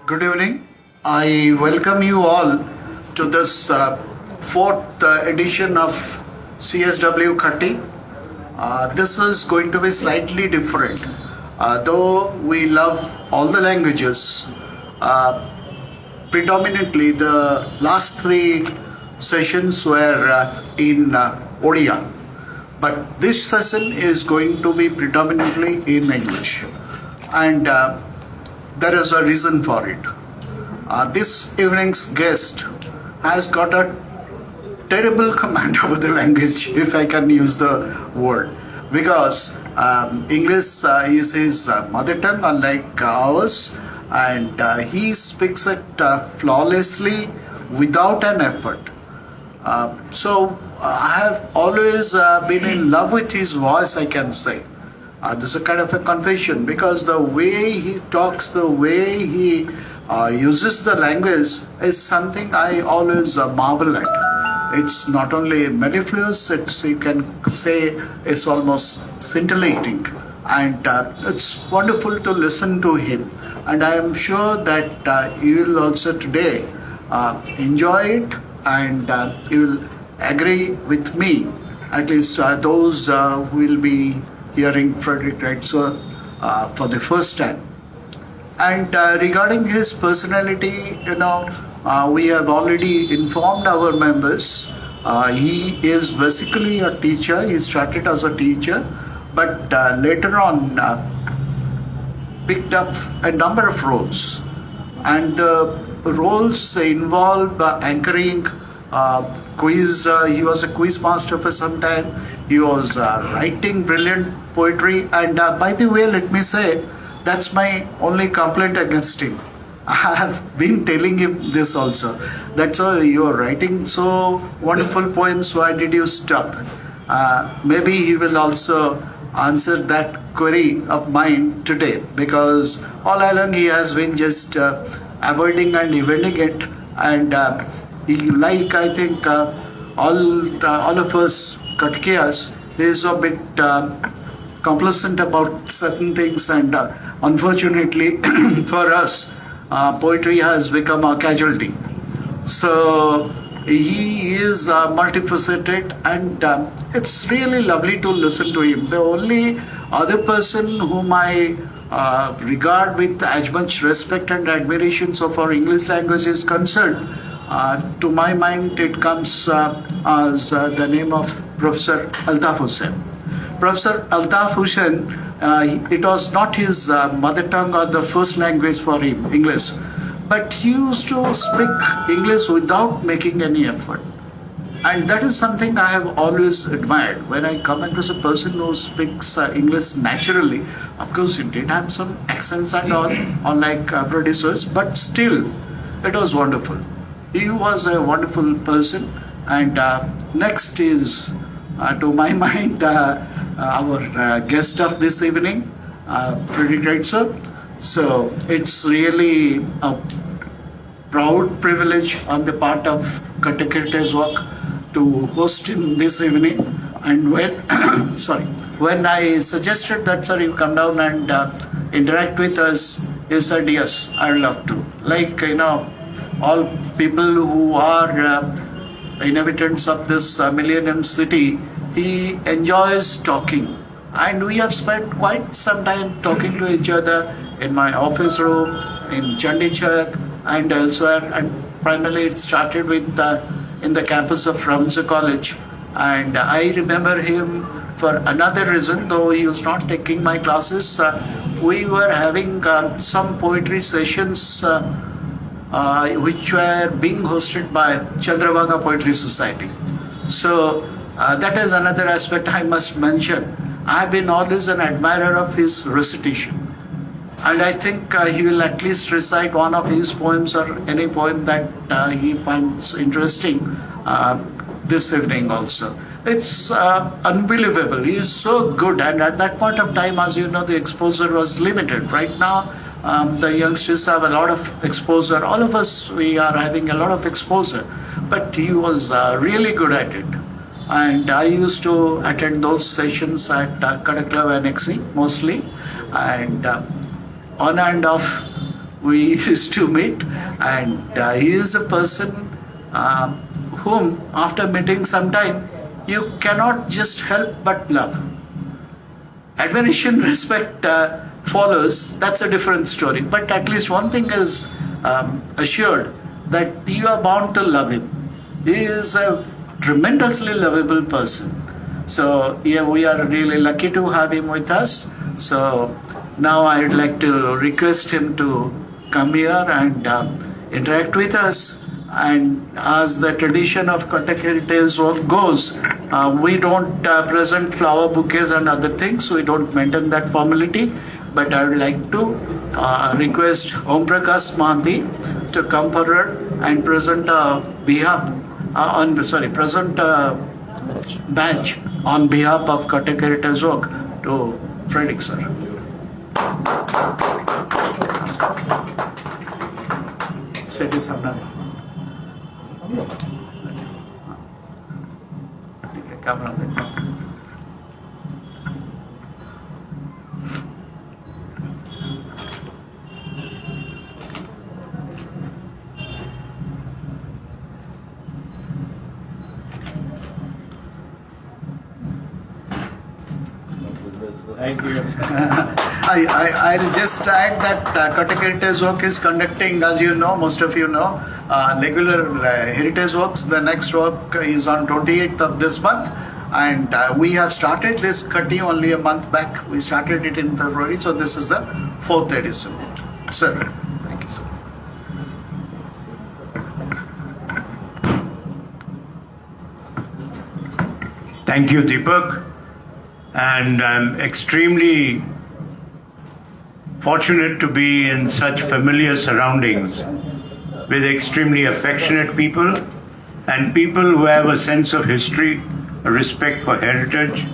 Good evening. I welcome you all to this fourth edition of CHW Khati. This is going to be slightly different. Though we love all the languages, uh, predominantly the last three sessions were in Odia. But this session is going to be predominantly in English. And there is a reason for it. This evening's guest has got a terrible command over the language, if I can use the word, because English is his mother tongue, unlike ours, and he speaks it flawlessly without an effort. I have always been in love with his voice, I can say. This is a kind of a confession because the way he talks, the way he uses the language is something I always marvel at. It's not only mellifluous, it's, you can say it's almost scintillating. And it's wonderful to listen to him. And I am sure that you will also today enjoy it and you will agree with me, at least those who will be hearing Frederick Wright for the first time. And regarding his personality, we have already informed our members. He is basically a teacher. He started as a teacher, but later on picked up a number of roles. And the roles involve anchoring quiz. He was a quiz master for some time. He was writing brilliant poetry. And by the way, let me say, that's my only complaint against him. I have been telling him this also. That's all, you are writing so wonderful poems. Why did you stop? Maybe he will also answer that query of mine today, because all along he has been just avoiding and evading it. And like I think all of us Katkiyas, he is a bit complacent about certain things, and unfortunately for us, poetry has become a casualty. So he is multifaceted, and it's really lovely to listen to him. The only other person whom I regard with as much respect and admiration so far English language is concerned, to my mind, it comes as the name of Professor Altaf Hussain. Professor Altaf Hussain, it was not his mother tongue or the first language for him, English, but he used to speak English without making any effort. And that is something I have always admired. When I come across a person who speaks English naturally, of course, it did have some accents and all, unlike producers, but still, it was wonderful. He was a wonderful person. And next is, to my mind, our guest of this evening, Frederick Wright sir. So it's really a proud privilege on the part of Cuttack's work to host him this evening. And when, sorry, when I suggested that sir, you come down and interact with us, he said yes, I'd love to. Like, all people who are inhabitants of this millennium city, he enjoys talking. And we have spent quite some time talking to each other in my office room, in Chandigarh, and elsewhere. And primarily it started with in the campus of Ramsey College. And I remember him for another reason, though he was not taking my classes. We were having some poetry sessions which were being hosted by Chandravaga Poetry Society. So that is another aspect I must mention. I have been always an admirer of his recitation. And I think he will at least recite one of his poems or any poem that he finds interesting this evening also. It's unbelievable. He is so good. And at that point of time, as you know, the exposure was limited. Right now, the youngsters have a lot of exposure. All of us, we are having a lot of exposure. But he was really good at it. And I used to attend those sessions at Cuttack and Exi mostly. And on and off, we used to meet, and he is a person whom, after meeting sometime, you cannot just help but love. Admiration, respect follows, that's a different story. But at least one thing is assured, that you are bound to love him. He is a tremendously lovable person. So yeah, we are really lucky to have him with us. So now I would like to request him to come here and interact with us. And as the tradition of Cuttack heritage work goes, we don't present flower bouquets and other things. We don't maintain that formality. But I would like to request Om Prakash Mahanti to come forward and present present badge on behalf of Cuttack heritage work to Frederick sir. Sit it down. Camera. Thank you. I'll just add that Cuttack Heritage Walk is conducting, as you know, most of you know, regular heritage walks. The next walk is on 28th of this month, and we have started this Khati only a month back. We started it in February, so this is the 4th edition. Sir, thank you, sir. Thank you, Deepak. And I'm extremely fortunate to be in such familiar surroundings with extremely affectionate people and people who have a sense of history, a respect for heritage,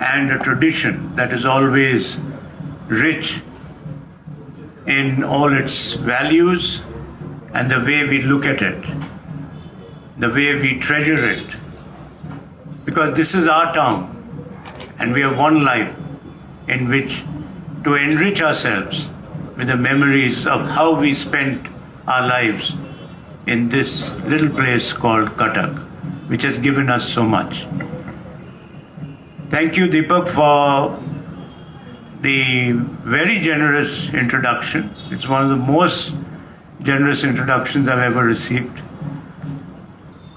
and a tradition that is always rich in all its values and the way we look at it, the way we treasure it. Because this is our town. And we have one life in which to enrich ourselves with the memories of how we spent our lives in this little place called Cuttack, which has given us so much. Thank you, Deepak, for the very generous introduction. It's one of the most generous introductions I've ever received.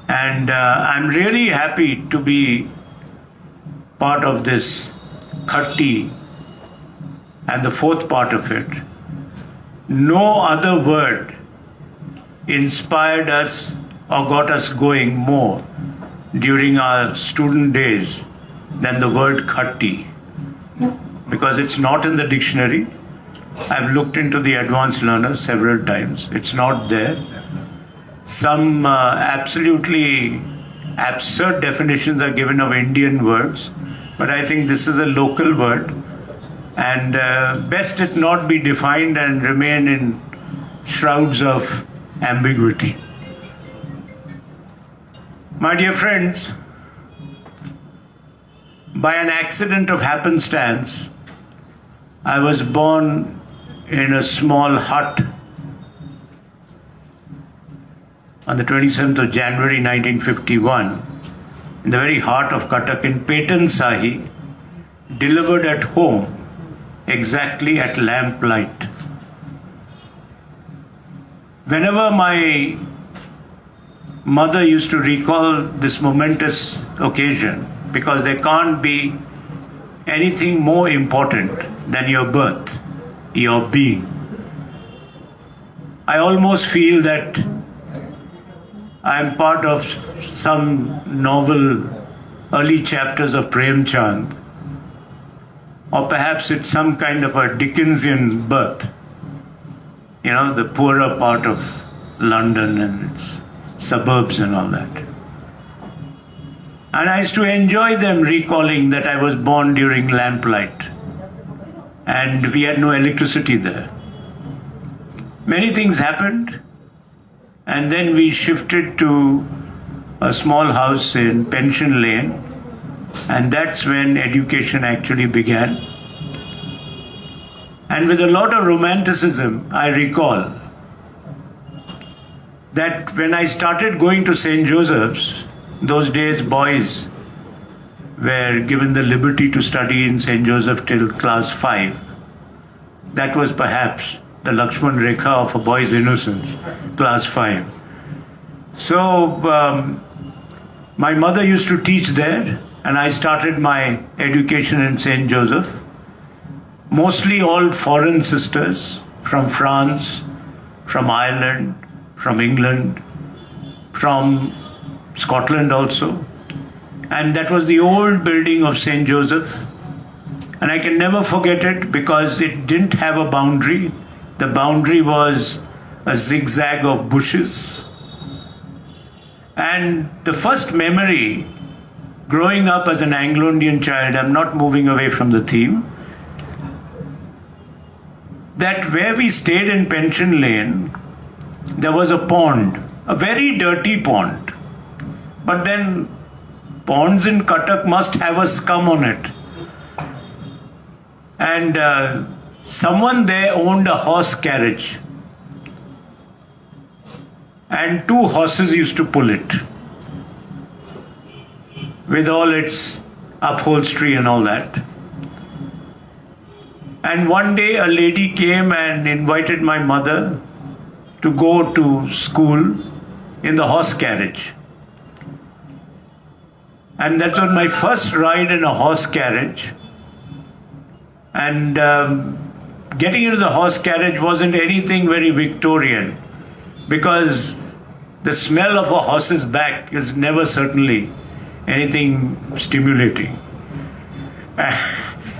And I'm really happy to be part of this Khati and the 4th part of it. No other word inspired us or got us going more during our student days than the word Khati, because it's not in the dictionary. I've looked into the advanced learners several times. It's not there. Some absolutely absurd definitions are given of Indian words, but I think this is a local word, and best it not be defined and remain in shrouds of ambiguity. My dear friends, by an accident of happenstance, I was born in a small hut on the 27th of January 1951, in the very heart of Cuttack, in Patan Sahi, delivered at home exactly at lamplight. Whenever my mother used to recall this momentous occasion, because there can't be anything more important than your birth, your being, I almost feel that I am part of some novel, early chapters of Prem Chand, or perhaps it's some kind of a Dickensian birth, you know, the poorer part of London and its suburbs and all that. And I used to enjoy them recalling that I was born during lamplight and we had no electricity there. Many things happened. And then we shifted to a small house in Pension Lane, and that's when education actually began. And with a lot of romanticism, I recall that when I started going to St. Joseph's, those days boys were given the liberty to study in St. Joseph till class 5. That was perhaps the Lakshman Rekha of a boy's innocence, class 5. So my mother used to teach there, and I started my education in St. Joseph. Mostly all foreign sisters from France, from Ireland, from England, from Scotland also. And that was the old building of St. Joseph. And I can never forget it because it didn't have a boundary. The boundary was a zigzag of bushes. And the first memory, growing up as an Anglo-Indian child, I'm not moving away from the theme, that where we stayed in Pension Lane, there was a pond, a very dirty pond. But then ponds in Cuttack must have a scum on it. And someone there owned a horse carriage. And 2 horses used to pull it, with all its upholstery and all that. And one day a lady came and invited my mother to go to school in the horse carriage. And that was my first ride in a horse carriage. And getting into the horse carriage wasn't anything very Victorian, because the smell of a horse's back is never certainly anything stimulating.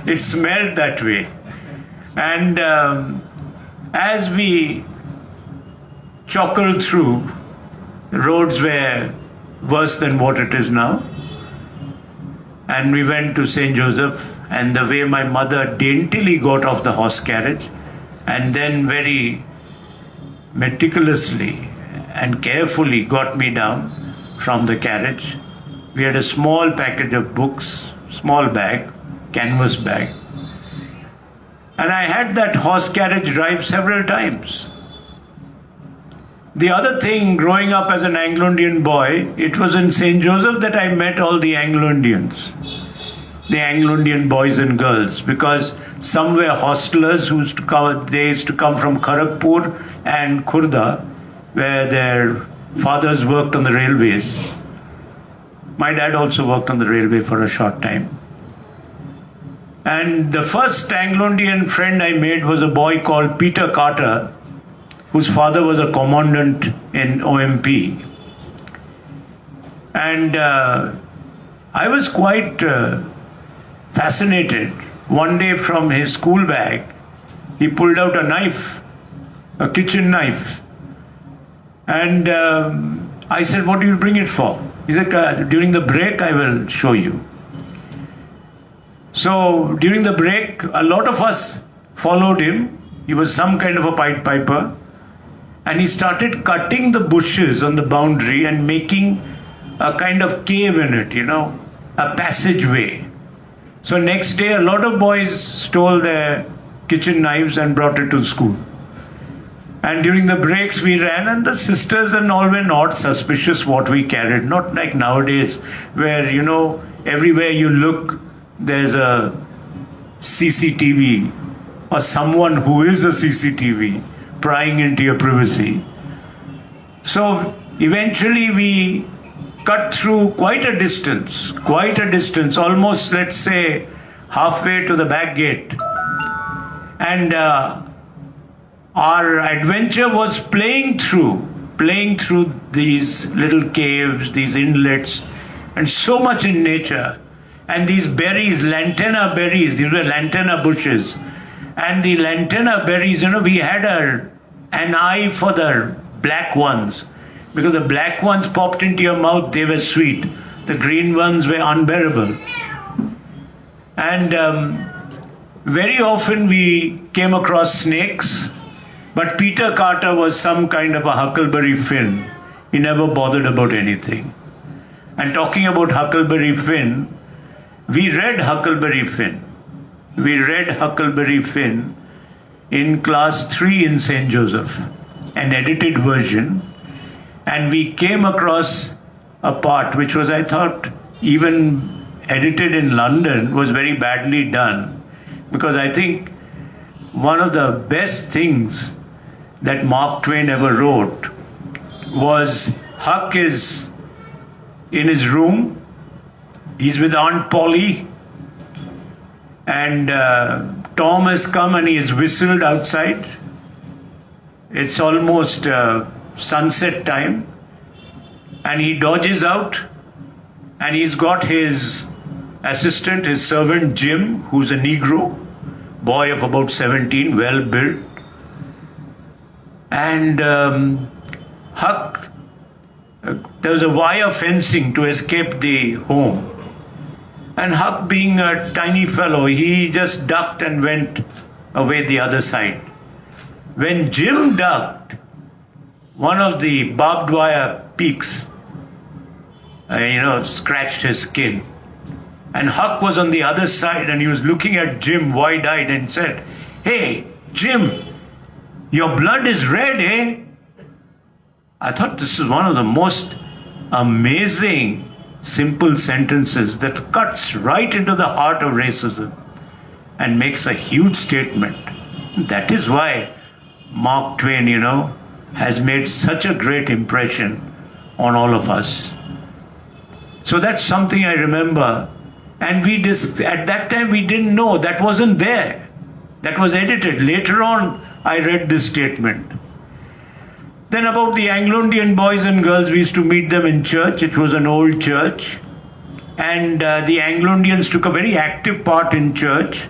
It smelled that way. And as we chockled through, the roads were worse than what it is now. And we went to St. Joseph, and the way my mother daintily got off the horse carriage and then very meticulously and carefully got me down from the carriage. We had a small package of books, small bag, canvas bag. And I had that horse carriage drive several times. The other thing, growing up as an Anglo-Indian boy, it was in St. Joseph that I met all the Anglo-Indians, the Anglo-Indian boys and girls, because some were hostelers who used to come, they used to come from Kharagpur and Khurda, where their fathers worked on the railways. My dad also worked on the railway for a short time. And the first Anglo-Indian friend I made was a boy called Peter Carter, whose father was a commandant in OMP. And I was quite fascinated. One day from his school bag, he pulled out a knife, a kitchen knife. And I said, "What do you bring it for?" He said, "During the break, I will show you." So during the break, a lot of us followed him. He was some kind of a Pied Piper. And he started cutting the bushes on the boundary and making a kind of cave in it, a passageway. So next day, a lot of boys stole their kitchen knives and brought it to school. And during the breaks, we ran, and the sisters and all were not suspicious what we carried. Not like nowadays, where, everywhere you look, there's a CCTV or someone who is a CCTV prying into your privacy. So eventually we cut through quite a distance, almost, let's say, halfway to the back gate. And our adventure was playing through these little caves, these inlets, and so much in nature. And these berries, lantana berries, these were lantana bushes. And the lantana berries, we had an eye for the black ones, because the black ones popped into your mouth, they were sweet. The green ones were unbearable. And very often we came across snakes, but Peter Carter was some kind of a Huckleberry Finn. He never bothered about anything. And talking about Huckleberry Finn, we read Huckleberry Finn. in class 3 in St. Joseph, an edited version, and we came across a part which was, I thought, even edited in London, was very badly done, because I think one of the best things that Mark Twain ever wrote was Huck is in his room, he's with Aunt Polly, and Tom has come and he has whistled outside. It's almost sunset time, and he dodges out, and he's got his assistant, his servant Jim, who's a Negro, boy of about 17, well built. And Huck, there was a wire fencing to escape the home. And Huck, being a tiny fellow, he just ducked and went away the other side. When Jim ducked, one of the barbed wire peaks, scratched his skin. And Huck was on the other side, and he was looking at Jim wide-eyed and said, "Hey, Jim, your blood is red, eh?" I thought this is one of the most amazing, simple sentences that cuts right into the heart of racism and makes a huge statement. That is why Mark Twain, has made such a great impression on all of us. So that's something I remember. And at that time we didn't know, that wasn't there. That was edited. Later on, I read this statement. Then about the Anglo-Indian boys and girls, we used to meet them in church. It was an old church. And the Anglo-Indians took a very active part in church.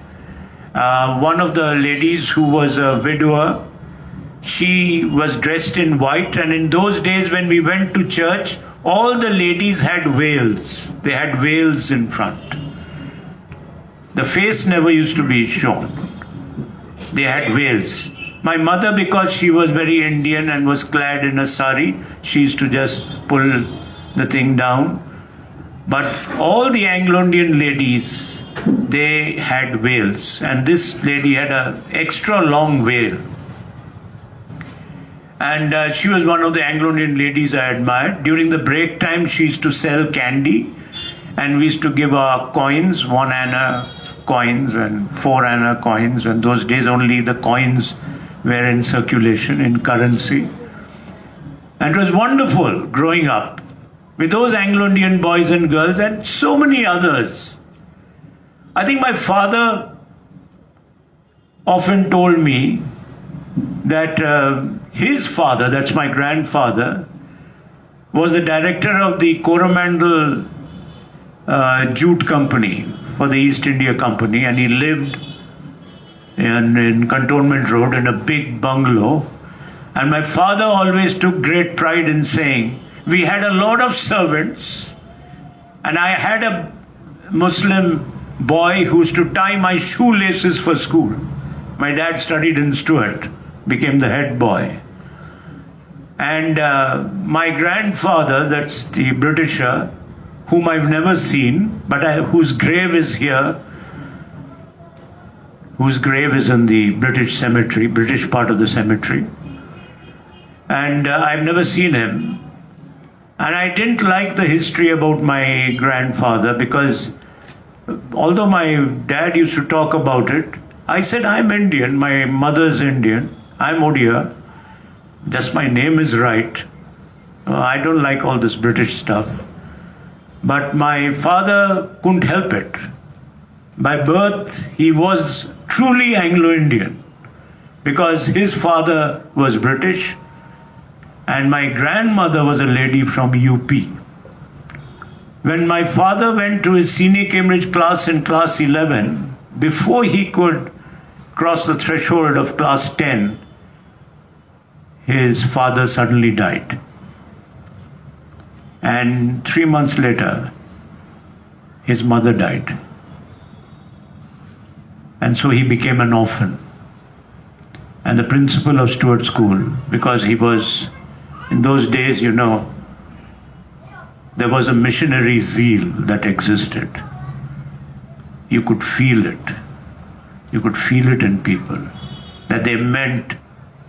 One of the ladies, who was a widower, she was dressed in white. And in those days when we went to church, all the ladies had veils. They had veils in front. The face never used to be shown. They had veils. My mother, because she was very Indian and was clad in a sari, she used to just pull the thing down. But all the Anglo-Indian ladies, they had veils. And this lady had an extra long veil. And she was one of the Anglo-Indian ladies I admired. During the break time, she used to sell candy. And we used to give our coins, 1 anna coins and 4 anna coins. And those days only the coins were in circulation, in currency. And it was wonderful growing up with those Anglo-Indian boys and girls and so many others. I think my father often told me that his father, that's my grandfather, was the director of the Coromandel jute company for the East India Company, and he lived in Cantonment Road in a big bungalow. And my father always took great pride in saying, we had a lot of servants, and I had a Muslim boy who used to tie my shoelaces for school. My dad studied in Stuart, became the head boy. And my grandfather, that's the Britisher, whom I've never seen, but whose grave is here, whose grave is in the British cemetery, British part of the cemetery. And I've never seen him. And I didn't like the history about my grandfather, because although my dad used to talk about it, I said, I'm Indian, my mother's Indian, I'm Odia, just my name is Wright. I don't like all this British stuff. But my father couldn't help it. By birth, he was truly Anglo-Indian, because his father was British and my grandmother was a lady from UP. When my father went to his senior Cambridge class in class 11, before he could cross the threshold of class 10, his father suddenly died. And 3 months later, his mother died. And so he became an orphan. And the principal of Stuart School, because he was, in those days, there was a missionary zeal that existed. You could feel it. You could feel it in people. that they meant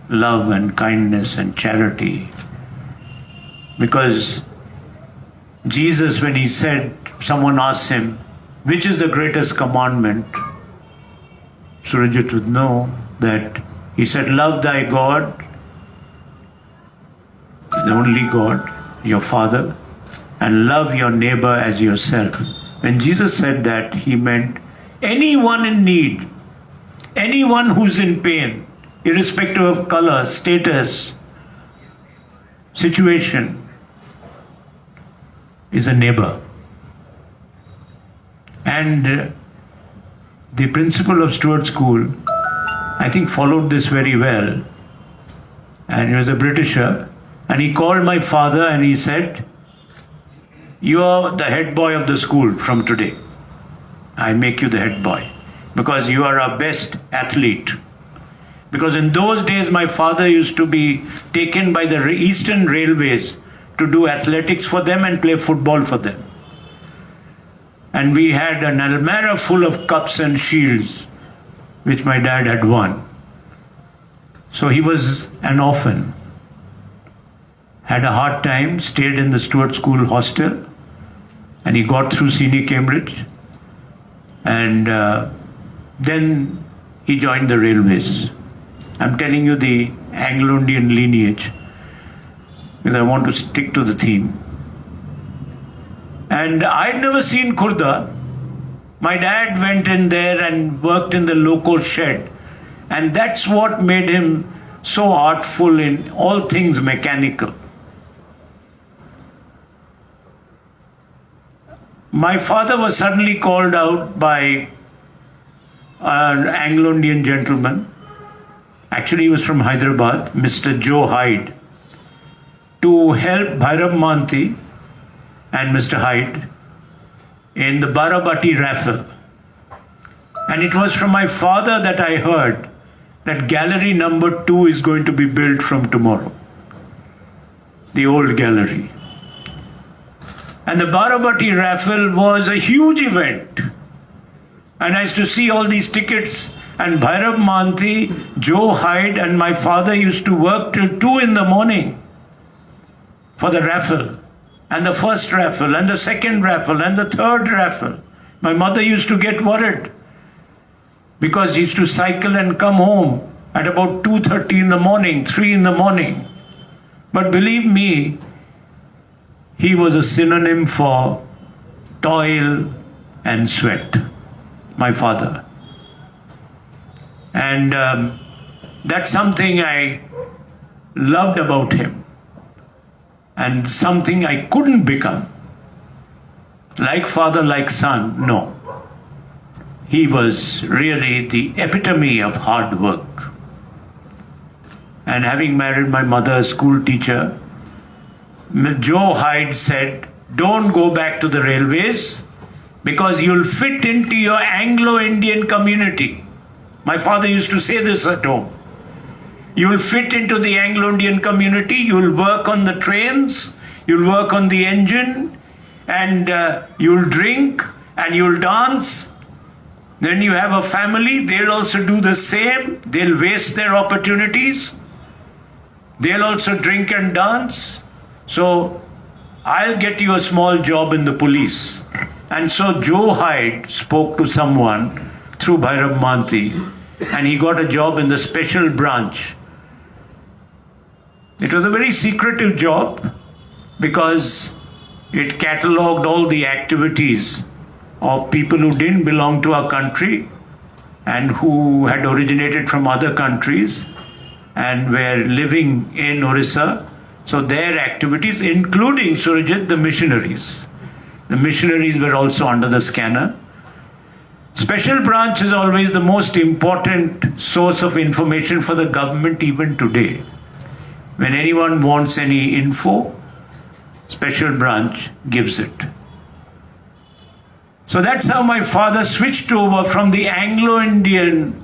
love and kindness and charity. Because Jesus, when he said, someone asked him, which is the greatest commandment? Surajit would know that he said, love thy God, the only God, your Father, and love your neighbor as yourself. When Jesus said that, he meant anyone in need, anyone who's in pain, irrespective of color, status, situation, is a neighbor. And the principal of Stuart School, I think, followed this very well. And he was a Britisher. And he called my father and he said, you are the head boy of the school from today. I make you the head boy because you are our best athlete. Because in those days my father used to be taken by the Eastern Railways to do athletics for them and play football for them. And we had an almirah full of cups and shields, which my dad had won. So he was an orphan, had a hard time, stayed in the Stuart School hostel, and he got through senior Cambridge. And then he joined the railways. I'm telling you the Anglo-Indian lineage, because I want to stick to the theme. And I'd never seen Khurda. My dad went in there and worked in the loco shed. And that's what made him so artful in all things mechanical. My father was suddenly called out by an Anglo-Indian gentleman. Actually, he was from Hyderabad, Mr. Joe Hyde, to help Bhairav Manti and Mr. Hyde in the Barabati raffle. And it was from my father that I heard that gallery number 2 is going to be built from tomorrow. The old gallery. And the Barabati raffle was a huge event. And I used to see all these tickets, and Bhairav Manti, Joe Hyde and my father used to work till 2 in the morning for the raffle. And the first raffle, and the second raffle, and the third raffle. My mother used to get worried because he used to cycle and come home at about 2:30 in the morning, 3 in the morning. But believe me, he was a synonym for toil and sweat, my father. And that's something I loved about him. And something I couldn't become. Like father, like son, no. He was really the epitome of hard work. And having married my mother, a school teacher, Joe Hyde said, don't go back to the railways because you'll fit into your Anglo-Indian community. My father used to say this at home. You'll fit into the Anglo-Indian community, you'll work on the trains, you'll work on the engine, and you'll drink and you'll dance. Then you have a family, they'll also do the same. They'll waste their opportunities. They'll also drink and dance. So I'll get you a small job in the police. And so Joe Hyde spoke to someone through Bhairav Manti, and he got a job in the special branch. It was a very secretive job because it catalogued all the activities of people who didn't belong to our country and who had originated from other countries and were living in Orissa. So their activities, including Surajit, the missionaries. The missionaries were also under the scanner. Special branch is always the most important source of information for the government even today. When anyone wants any info, special branch gives it. So that's how my father switched over from the Anglo-Indian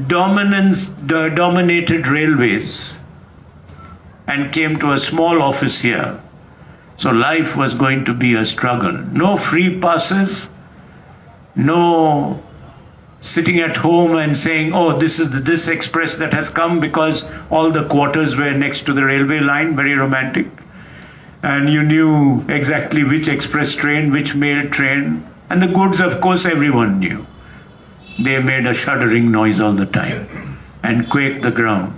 dominated railways and came to a small office here. So life was going to be a struggle. No free passes, no sitting at home and saying, oh, this is this express that has come, because all the quarters were next to the railway line, very romantic. And you knew exactly which express train, which mail train. And the goods, of course, everyone knew. They made a shuddering noise all the time and quaked the ground.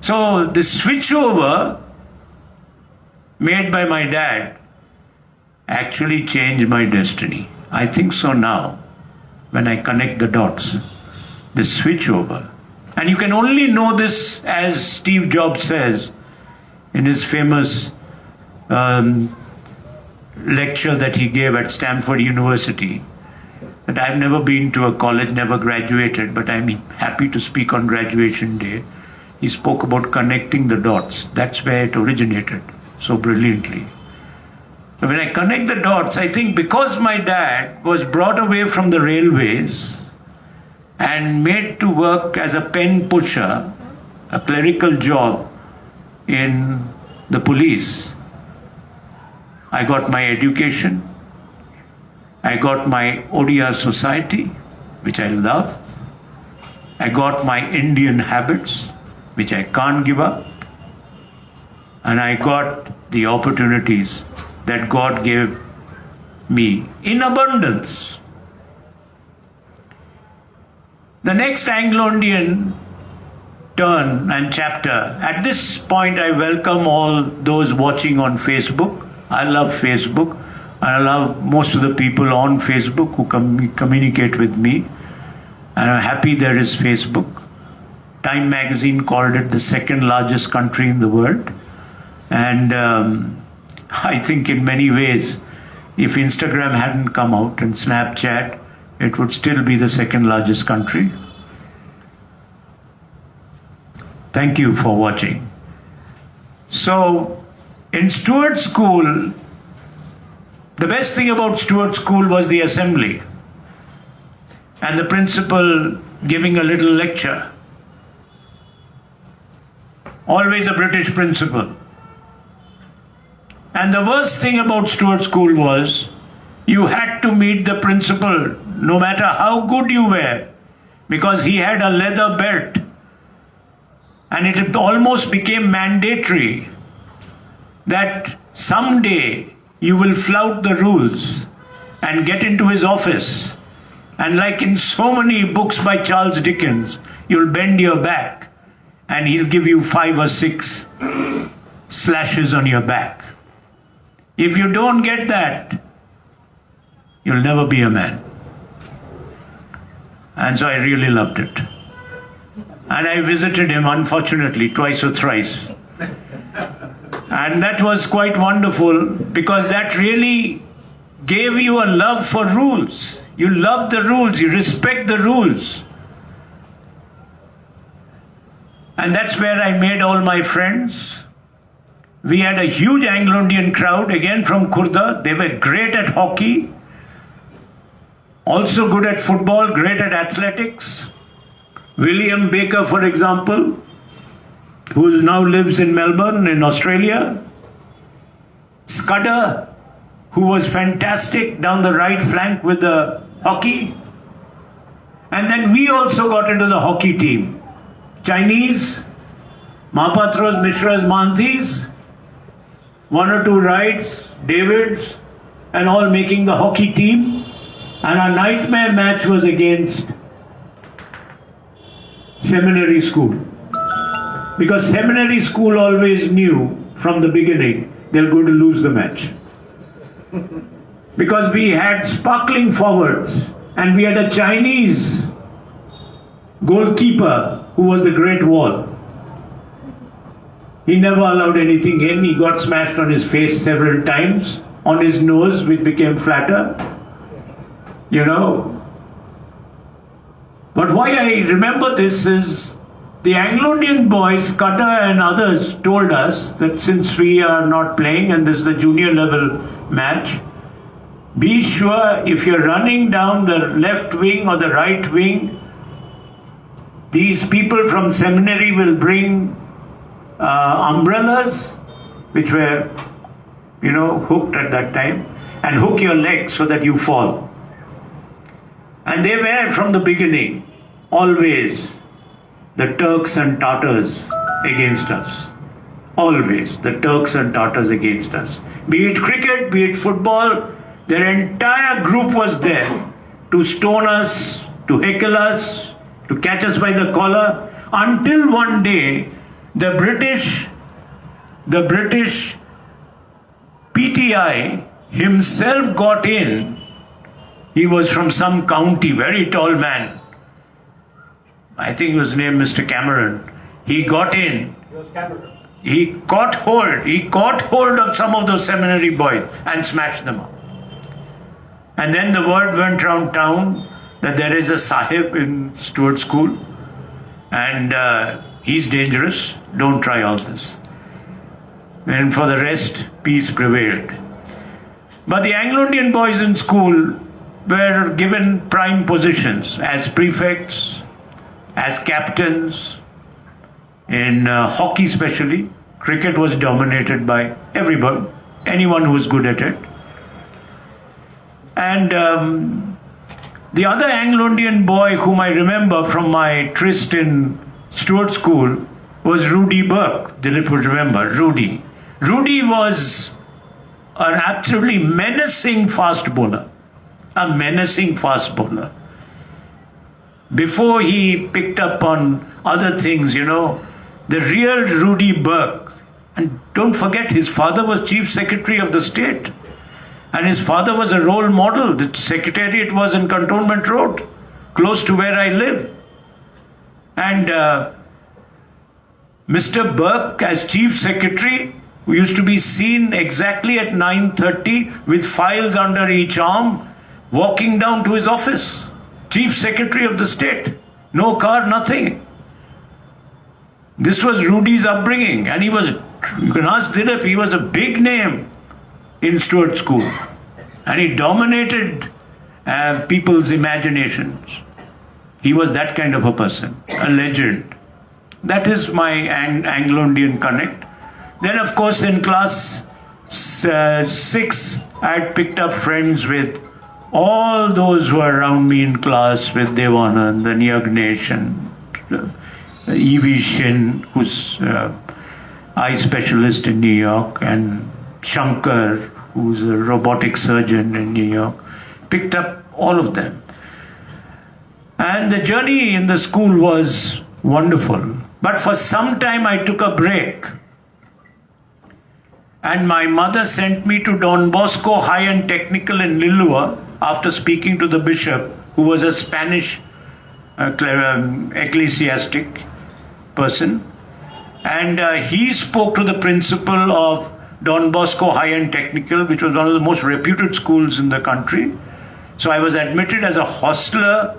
So the switchover made by my dad actually changed my destiny. I think so now, when I connect the dots. The switchover. And you can only know this, as Steve Jobs says in his famous lecture that he gave at Stanford University, that I've never been to a college, never graduated, but I'm happy to speak on graduation day. He spoke about connecting the dots. That's where it originated so brilliantly. So when I connect the dots, I think because my dad was brought away from the railways and made to work as a pen pusher, a clerical job in the police, I got my education, I got my Odia society, which I love, I got my Indian habits, which I can't give up, and I got the opportunities that God gave me in abundance. The next Anglo-Indian turn and chapter. At this point, I welcome all those watching on Facebook. I love Facebook. I love most of the people on Facebook who communicate with me. And I'm happy there is Facebook. Time magazine called it the second largest country in the world. And I think in many ways, if Instagram hadn't come out and Snapchat, it would still be the second largest country. Thank you for watching. So, in Stuart School, the best thing about Stuart School was the assembly and the principal giving a little lecture. Always a British principal. And the worst thing about Stuart School was you had to meet the principal no matter how good you were, because he had a leather belt. And it almost became mandatory that someday you will flout the rules and get into his office. And like in so many books by Charles Dickens, you'll bend your back and he'll give you 5 or 6 slashes on your back. If you don't get that, you'll never be a man. And so I really loved it. And I visited him, unfortunately, twice or thrice. And that was quite wonderful, because that really gave you a love for rules. You love the rules, you respect the rules. And that's where I made all my friends. We had a huge Anglo-Indian crowd, again from Khurda. They were great at hockey, also good at football, great at athletics. William Baker, for example, who now lives in Melbourne in Australia. Scudder, who was fantastic down the right flank with the hockey. And then we also got into the hockey team. Chinese, Mahapatras, Mishras, Manthis, 1 or 2 Wrights, Davids, and all making the hockey team. And our nightmare match was against seminary school. Because seminary school always knew from the beginning they're going to lose the match. Because we had sparkling forwards and we had a Chinese goalkeeper who was the Great Wall. He never allowed anything in. He got smashed on his face several times, on his nose, which became flatter. You know. But why I remember this is the Anglo-Indian Boy, Cuttack and others told us that since we are not playing and this is the junior level match, be sure if you're running down the left wing or the right wing, these people from seminary will bring umbrellas, which were, hooked at that time, and hook your legs so that you fall. And they were from the beginning always the Turks and Tatars against us. Always the Turks and Tatars against us. Be it cricket, be it football, their entire group was there to stone us, to heckle us, to catch us by the collar, until one day the British PTI himself got in. He was from some county, very tall man. I think he was named Mr. Cameron. He got in. He caught hold of some of those seminary boys and smashed them up. And then the word went round town that there is a Sahib in Stuart School and he's dangerous, don't try all this. And for the rest, peace prevailed. But the Anglo-Indian boys in school were given prime positions as prefects, as captains, in hockey especially. Cricket was dominated by everybody, anyone who was good at it. And the other Anglo-Indian boy whom I remember from my tryst in Stuart School was Rudy Burke. Dilip would remember, Rudy. Rudy was an absolutely menacing fast bowler. A menacing fast bowler. Before he picked up on other things, the real Rudy Burke. And don't forget, his father was Chief Secretary of the state. And his father was a role model. The secretariat was in Cantonment Road, close to where I live. And Mr. Burke, as Chief Secretary, who used to be seen exactly at 9:30 with files under each arm, walking down to his office. Chief Secretary of the state. No car, nothing. This was Rudy's upbringing. And he was, you can ask Dilip, he was a big name in Stuart School. And he dominated people's imaginations. He was that kind of a person, a legend. That is my Anglo-Indian connect. Then, of course, in class 6, I had picked up friends with all those who were around me in class, with Devanand and Yagnesh and E.V. Shin, who's eye specialist in New York, and Shankar, who's a robotic surgeon in New York. Picked up all of them. And the journey in the school was wonderful. But for some time I took a break. And my mother sent me to Don Bosco High and Technical in Lillua after speaking to the bishop, who was a Spanish ecclesiastic person. And he spoke to the principal of Don Bosco High and Technical, which was one of the most reputed schools in the country. So I was admitted as a hostler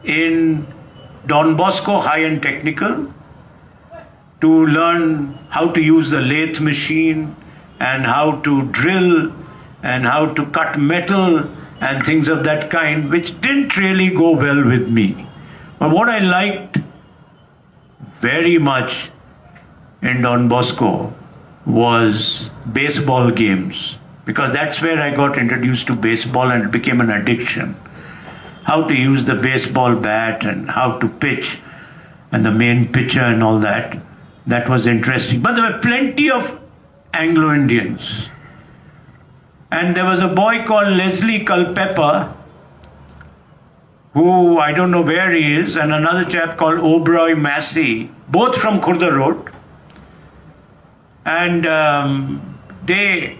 in Don Bosco High and Technical to learn how to use the lathe machine and how to drill and how to cut metal and things of that kind, which didn't really go well with me. But what I liked very much in Don Bosco was baseball games, because that's where I got introduced to baseball and it became an addiction. How to use the baseball bat and how to pitch and the main pitcher and all that. That was interesting. But there were plenty of Anglo-Indians. And there was a boy called Leslie Culpeper, who I don't know where he is, and another chap called Oberoi Massey, both from Khurda Road. And they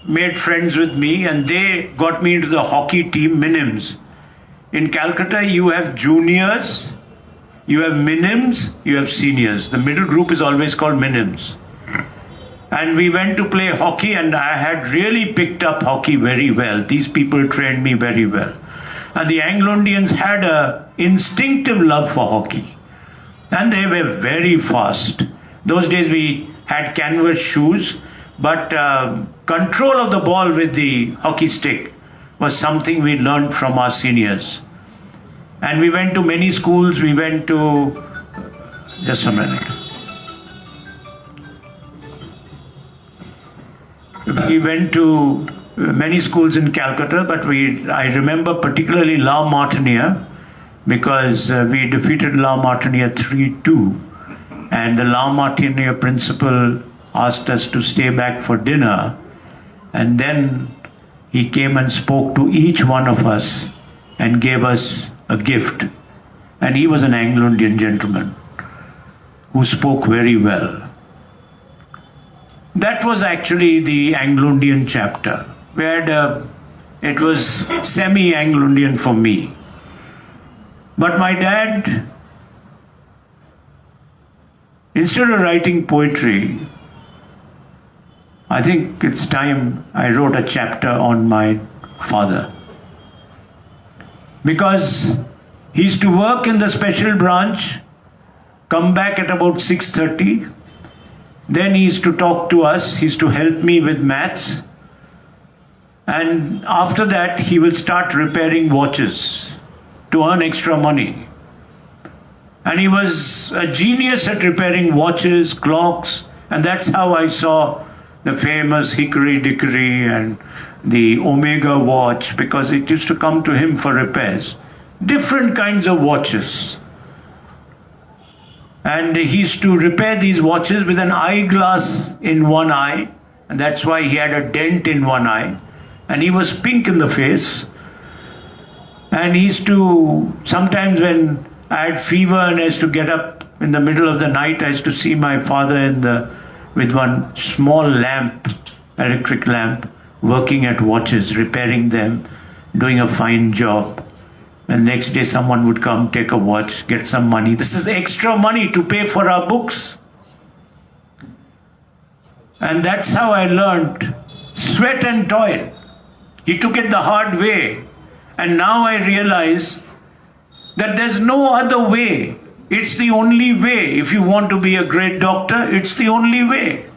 made friends with me and they got me into the hockey team, Minims. In Calcutta, you have juniors, you have minims, you have seniors. The middle group is always called minims. And we went to play hockey and I had really picked up hockey very well. These people trained me very well. And the Anglo-Indians had an instinctive love for hockey. And they were very fast. Those days we had canvas shoes, but control of the ball with the hockey stick was something we learned from our seniors. And we went to many schools. We went to, just a minute. We went to many schools in Calcutta, but I remember particularly La Martiniere, because we defeated La Martiniere 3-2, and the La Martiniere principal asked us to stay back for dinner, and then he came and spoke to each one of us and gave us a gift. And he was an Anglo-Indian gentleman who spoke very well. That was actually the Anglo-Indian chapter, where it was semi-Anglo-Indian for me. But my dad, instead of writing poetry, I think it's time I wrote a chapter on my father. Because he used to work in the special branch, come back at about 6:30. Then he used to talk to us, he used to help me with maths. And after that, he will start repairing watches to earn extra money. And he was a genius at repairing watches, clocks, and that's how I saw the famous Hickory Dickory and the Omega watch, because it used to come to him for repairs. Different kinds of watches. And he used to repair these watches with an eyeglass in one eye, and that's why he had a dent in one eye. And he was pink in the face. And he used to, sometimes when I had fever and I used to get up in the middle of the night, I used to see my father with one small lamp, electric lamp, working at watches, repairing them, doing a fine job. And next day someone would come, take a watch, get some money. This is extra money to pay for our books. And that's how I learned sweat and toil. He took it the hard way. And now I realize that there's no other way. It's the only way. If you want to be a great doctor, it's the only way.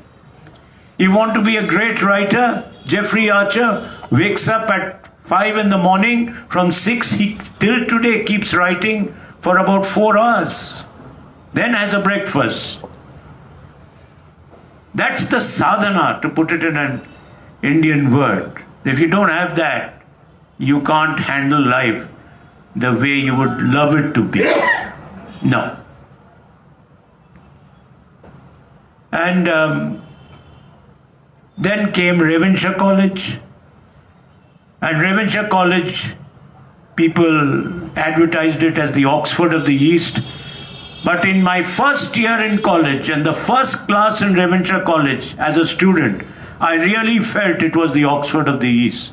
You want to be a great writer? Jeffrey Archer wakes up at 5 in the morning. From 6, he till today keeps writing for about 4 hours. Then has a breakfast. That's the sadhana, to put it in an Indian word. If you don't have that, you can't handle life the way you would love it to be. No. And then came Ravenshaw College. And Ravenshaw College, people advertised it as the Oxford of the East. But in my first year in college and the first class in Ravenshaw College as a student, I really felt it was the Oxford of the East.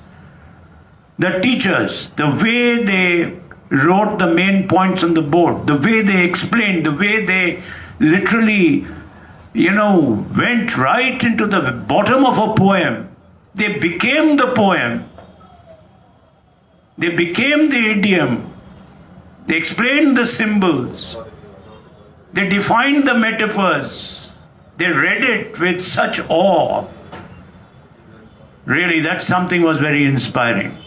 The teachers, the way they wrote the main points on the board, the way they explained, the way they literally, went right into the bottom of a poem. They became the poem. They became the idiom. They explained the symbols. They defined the metaphors. They read it with such awe. Really, that something was very inspiring.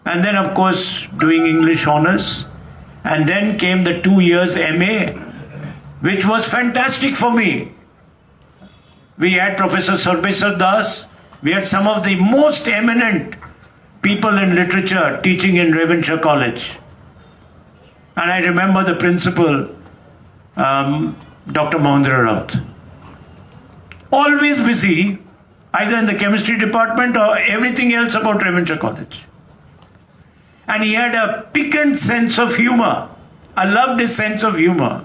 And then, of course, doing English honors. And then came the 2 years MA, which was fantastic for me. We had Professor Sarbesar Das. We had some of the most eminent people in literature teaching in Ravenshaw College. And I remember the principal, Dr. Mahendra Raut. Always busy, either in the chemistry department or everything else about Ravenshaw College. And he had a piquant sense of humor. I loved his sense of humor.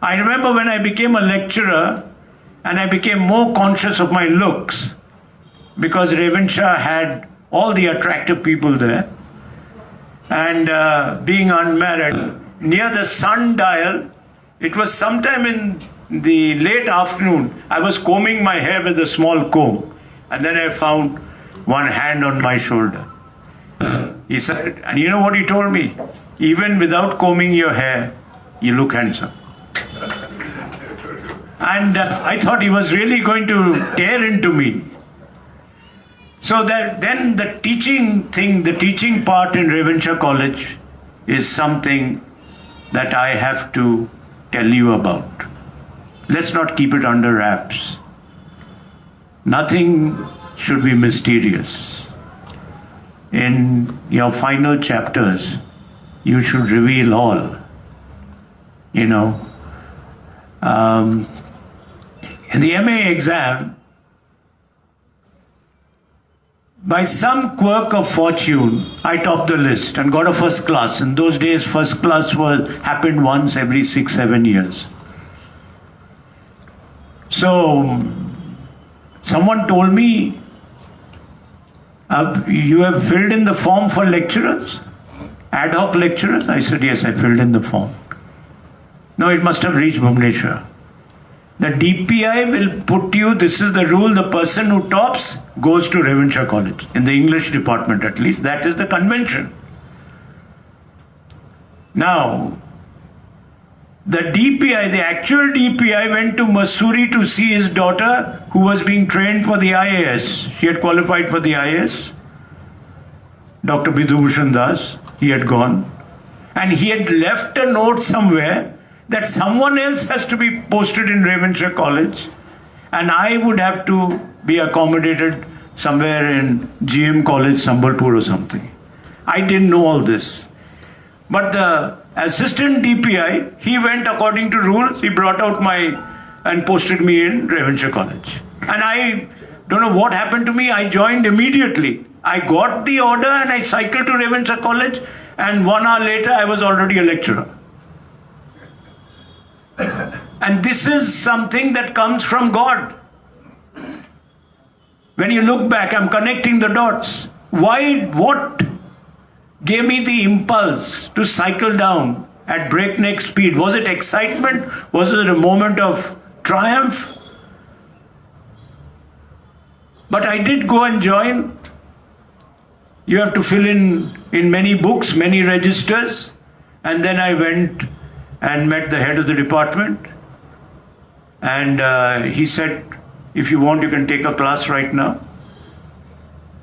I remember when I became a lecturer and I became more conscious of my looks, because Ravenshaw had all the attractive people there. And being unmarried, near the sundial, it was sometime in the late afternoon, I was combing my hair with a small comb. And then I found one hand on my shoulder. He said, and you know what he told me? Even without combing your hair, you look handsome. And I thought he was really going to tear into me. So that then the teaching thing, the teaching part in Ravenshaw College is something that I have to tell you about. Let's not keep it under wraps. Nothing should be mysterious. In your final chapters, you should reveal all. You know, in the MA exam, by some quirk of fortune, I topped the list and got a first class. In those days, first class happened once every 6-7 years. So, someone told me, you have filled in the form for lecturers? Ad hoc lecturers? I said, yes, I filled in the form. No, it must have reached Bhubaneswar. The DPI will put you, this is the rule, the person who tops goes to Ravenshaw College. In the English department at least, that is the convention. Now, the DPI, the actual DPI went to Mussoorie to see his daughter who was being trained for the IAS. She had qualified for the IAS. Dr. Bidhubhushan Das, he had gone. And he had left a note somewhere that someone else has to be posted in Ravenshaw College and I would have to be accommodated somewhere in GM College, Sambalpur or something. I didn't know all this. But the assistant DPI, he went according to rules, he brought out and posted me in Ravenshaw College. And I don't know what happened to me, I joined immediately. I got the order and I cycled to Ravenshaw College and 1 hour later I was already a lecturer. And this is something that comes from God. When you look back, I'm connecting the dots. What gave me the impulse to cycle down at breakneck speed? Was it excitement? Was it a moment of triumph? But I did go and join. You have to fill in many books, many registers. And then I went and met the head of the department. And he said, if you want, you can take a class right now.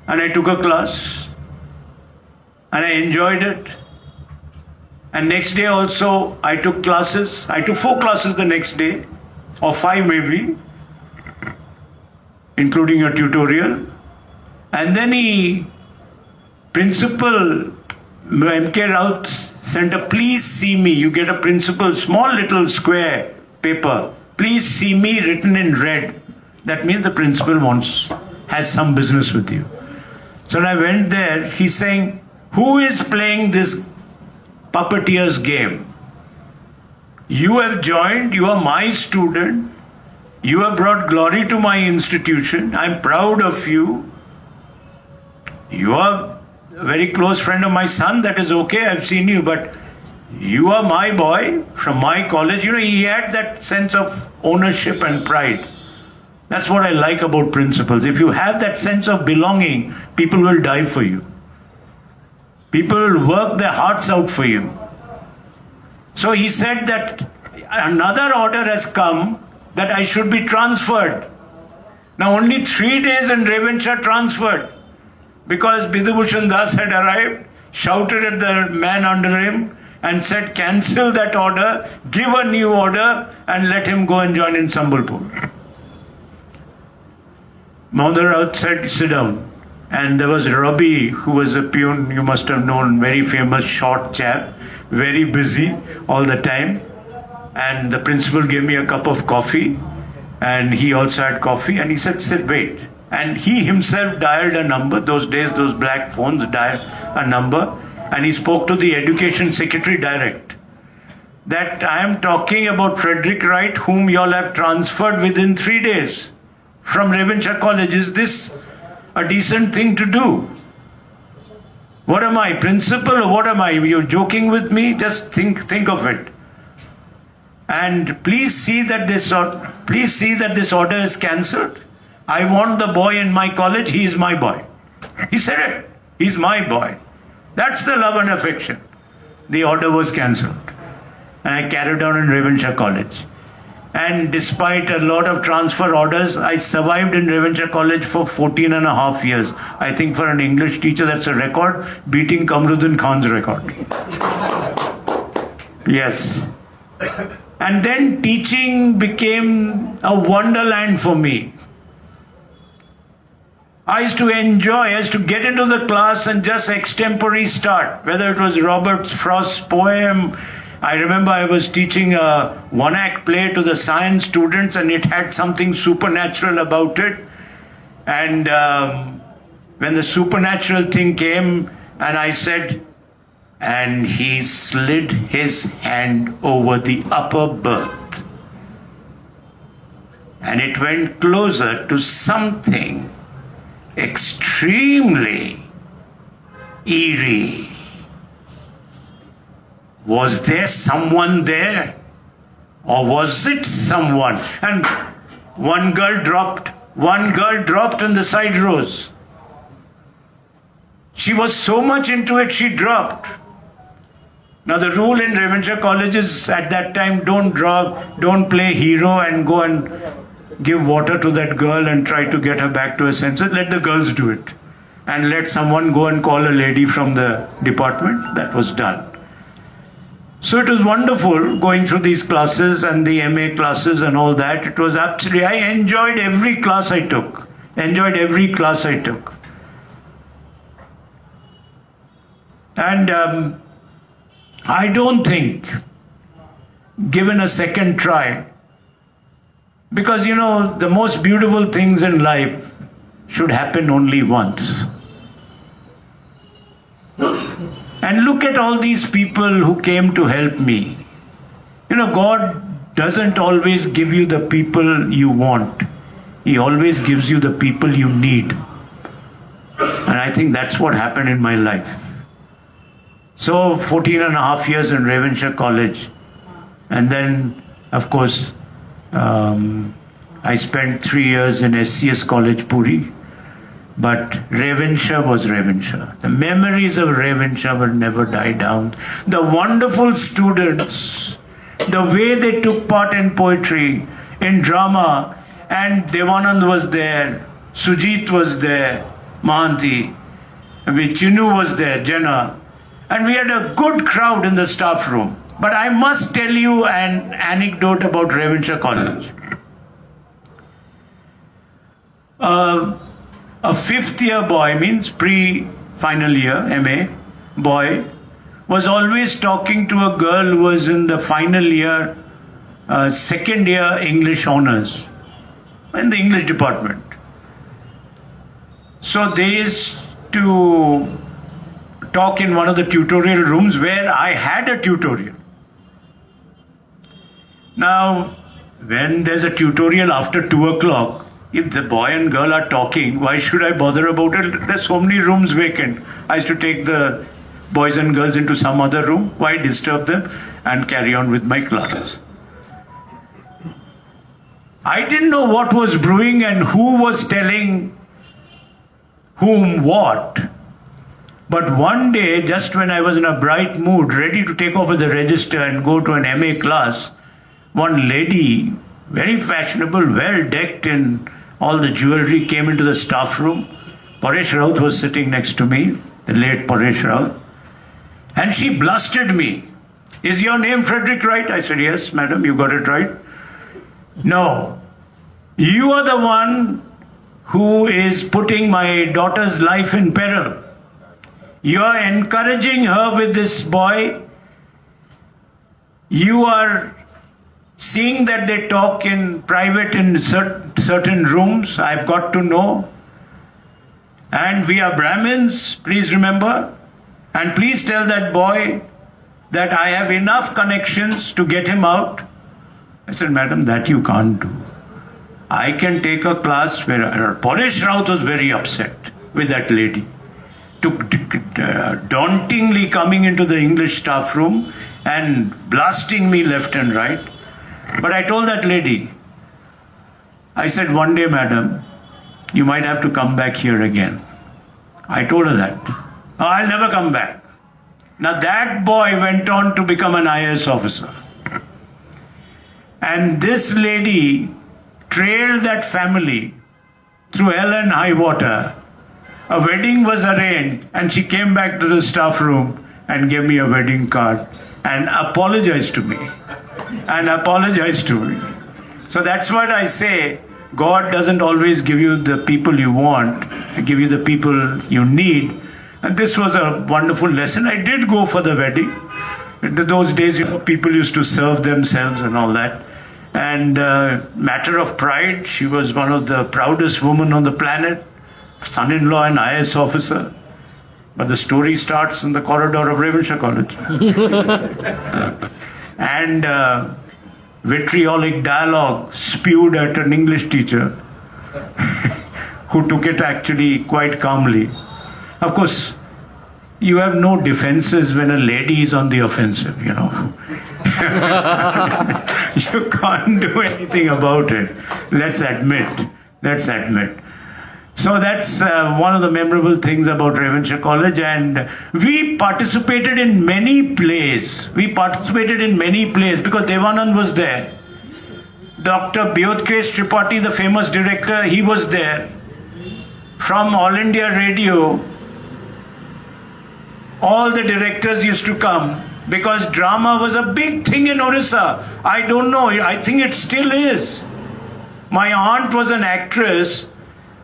And I took a class. And I enjoyed it. And next day also, I took classes. I took 4 classes the next day, or 5 maybe, including a tutorial. And then Principal M.K. Raut sent a please see me. You get a principal, small little square paper. Please see me written in red. That means the principal has some business with you. So when I went there, he's saying, who is playing this puppeteer's game? You have joined, you are my student, you have brought glory to my institution, I'm proud of you. You are a very close friend of my son, that is okay, I've seen you, but you are my boy from my college. You know, he had that sense of ownership and pride. That's what I like about principals. If you have that sense of belonging, people will die for you. People will work their hearts out for you. So he said that another order has come that I should be transferred. Now only 3 days in Ravenshaw transferred, because Bidhubhushan Das had arrived, shouted at the man under him and said, cancel that order, give a new order and let him go and join in Sambalpur. Mahodaya Raut said, sit down. And there was Rabi, who was a peon, you must have known, very famous, short chap, very busy all the time. And the principal gave me a cup of coffee, and he also had coffee, and he said, sit, wait. And he himself dialed a number. Those days, those black phones dialed a number. And he spoke to the education secretary direct. That I am talking about Frederick Wright, whom you all have transferred within 3 days from Ravenshaw College. Is this a decent thing to do? What am I, principal, or what am I? You're joking with me? Just think of it. And please see that this order is cancelled. I want the boy in my college. He is my boy. He said it. He's my boy. That's the love and affection. The order was cancelled. And I carried on in Ravenshaw College. And despite a lot of transfer orders, I survived in Ravenshaw College for 14 and a half years. I think for an English teacher, that's a record, beating Kamruddin Khan's record. Yes. And then teaching became a wonderland for me. I used to enjoy, I used to get into the class and just extempore start, whether it was Robert Frost's poem. I remember I was teaching a one-act play to the science students, and it had something supernatural about it. And when the supernatural thing came, and I said, and he slid his hand over the upper berth, and it went closer to something extremely eerie. Was there someone there? Or was it someone? And one girl dropped in the side rows. She was so much into it, she dropped. Now the rule in Ravenshaw colleges at that time, don't play hero and go and give water to that girl and try to get her back to her senses. Let the girls do it. And let someone go and call a lady from the department. That was done. So it was wonderful going through these classes and the MA classes and all that. It was absolutely, I enjoyed every class I took. And I don't think, given a second try, because the most beautiful things in life should happen only once. And look at all these people who came to help me. God doesn't always give you the people you want. He always gives you the people you need. And I think that's what happened in my life. So 14 and a half years in Ravenshaw College. And then, of course, I spent 3 years in SCS College, Puri. But Ravenshaw was Ravenshaw. The memories of Ravenshaw will never die down. The wonderful students, the way they took part in poetry, in drama, and Devanand was there, Sujit was there, Mahanti, Chinu was there, Jenna, and we had a good crowd in the staff room. But I must tell you an anecdote about Ravenshaw College. A fifth-year boy, means pre-final year, MA, boy, was always talking to a girl who was in the final year, second year English honors, in the English department. So they used to talk in one of the tutorial rooms where I had a tutorial. Now, when there's a tutorial after 2 o'clock, if the boy and girl are talking, why should I bother about it? There's so many rooms vacant. I used to take the boys and girls into some other room. Why disturb them? And carry on with my classes. I didn't know what was brewing and who was telling whom what. But one day, just when I was in a bright mood, ready to take over the register and go to an MA class, one lady, very fashionable, well decked in all the jewelry, came into the staff room. Paresh Raut was sitting next to me, the late Paresh Raut. And she blustered me. Is your name Frederick Wright? I said, yes, madam, you got it right. No, you are the one who is putting my daughter's life in peril. You are encouraging her with this boy. You are seeing that they talk in private in certain rooms. I've got to know. And we are Brahmins, please remember. And please tell that boy that I have enough connections to get him out. I said, madam, that you can't do. I can take a class where Paresh Raut was very upset with that lady. Dauntingly coming into the English staff room and blasting me left and right. But I told that lady, I said, one day, madam, you might have to come back here again. I told her that. Oh, I'll never come back. Now that boy went on to become an IAS officer. And this lady trailed that family through hell and high water. A wedding was arranged and she came back to the staff room and gave me a wedding card and apologized to me. So that's what I say, God doesn't always give you the people you want, He give you the people you need. And this was a wonderful lesson. I did go for the wedding. In those days, people used to serve themselves and all that. And matter of pride, she was one of the proudest women on the planet, son-in-law and IAS officer. But the story starts in the corridor of Ravenshaw College. And vitriolic dialogue spewed at an English teacher who took it actually quite calmly. Of course, you have no defenses when a lady is on the offensive, You can't do anything about it. Let's admit. So that's one of the memorable things about Ravenshaw College, and we participated in many plays. Because Devanand was there. Dr. Biyodkesh Tripathi, the famous director, he was there. From All India Radio, all the directors used to come because drama was a big thing in Orissa. I don't know, I think it still is. My aunt was an actress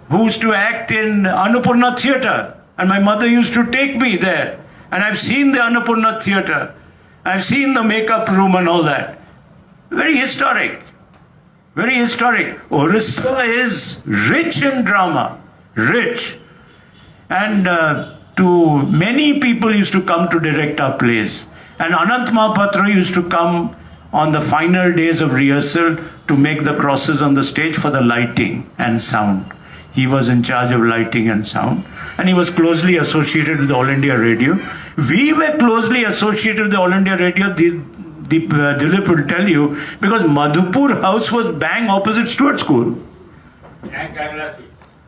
who used to act in Annapurna Theatre, and my mother used to take me there. And I've seen the Annapurna Theatre. I've seen the makeup room and all that. Very historic. Orissa is rich in drama. Rich. And to many people used to come to direct our plays. And Anant Mahapatra used to come on the final days of rehearsal to make the crosses on the stage for the lighting and sound. He was in charge of lighting and sound, and he was closely associated with All India Radio. We were closely associated with All India Radio, Dilip will tell you, because Madhupur House was bang opposite Stuart School.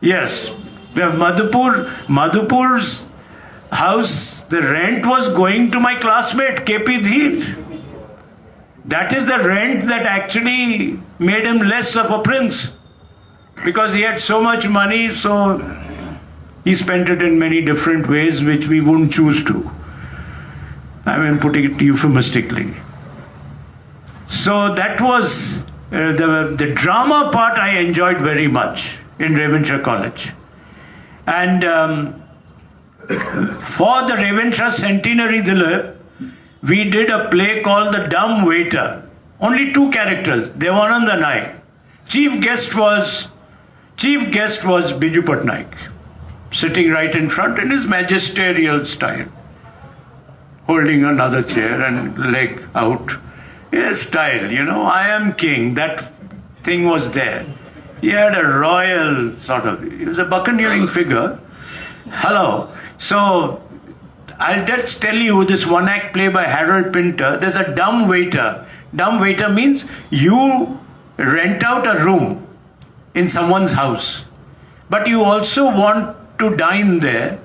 Yes. Madhupur's house, the rent was going to my classmate, KP Dheer. That is the rent that actually made him less of a prince. Because he had so much money, so he spent it in many different ways, which we wouldn't choose to. I mean, putting it euphemistically. So that was the drama part I enjoyed very much in Ravenshaw College. And for the Ravenshaw Centenary, Dilip, we did a play called The Dumb Waiter. Only 2 characters, Devanand and I. Chief guest was Biju Patnaik, sitting right in front in his magisterial style, holding another chair and leg out. His style, I am king, that thing was there. He had a royal he was a buccaneering figure. Hello. So, I'll just tell you this one-act play by Harold Pinter. There's a dumb waiter. Dumb waiter means you rent out a room in someone's house, but you also want to dine there,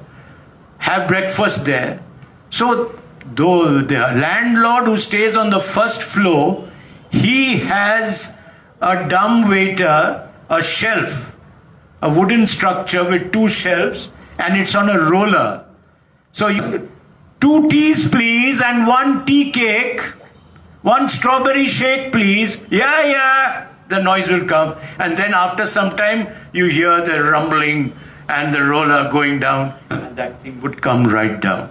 have breakfast there. So though the landlord who stays on the first floor, he has a dumb waiter, a shelf, a wooden structure with 2 shelves, and it's on a roller. So 2 teas please, and 1 tea cake, 1 strawberry shake please. Yeah. The noise will come, and then after some time you hear the rumbling and the roller going down, and that thing would come right down.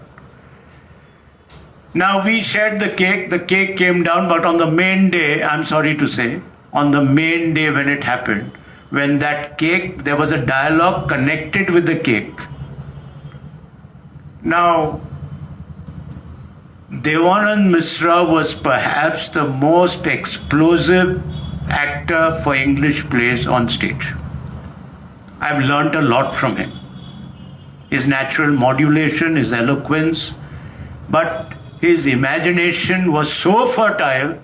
Now we shared the cake came down, but on the main day, I'm sorry to say, on the main day when it happened, when that cake, there was a dialogue connected with the cake. Now, Devanand Misra was perhaps the most explosive actor for English plays on stage. I've learnt a lot from him. His natural modulation, his eloquence, but his imagination was so fertile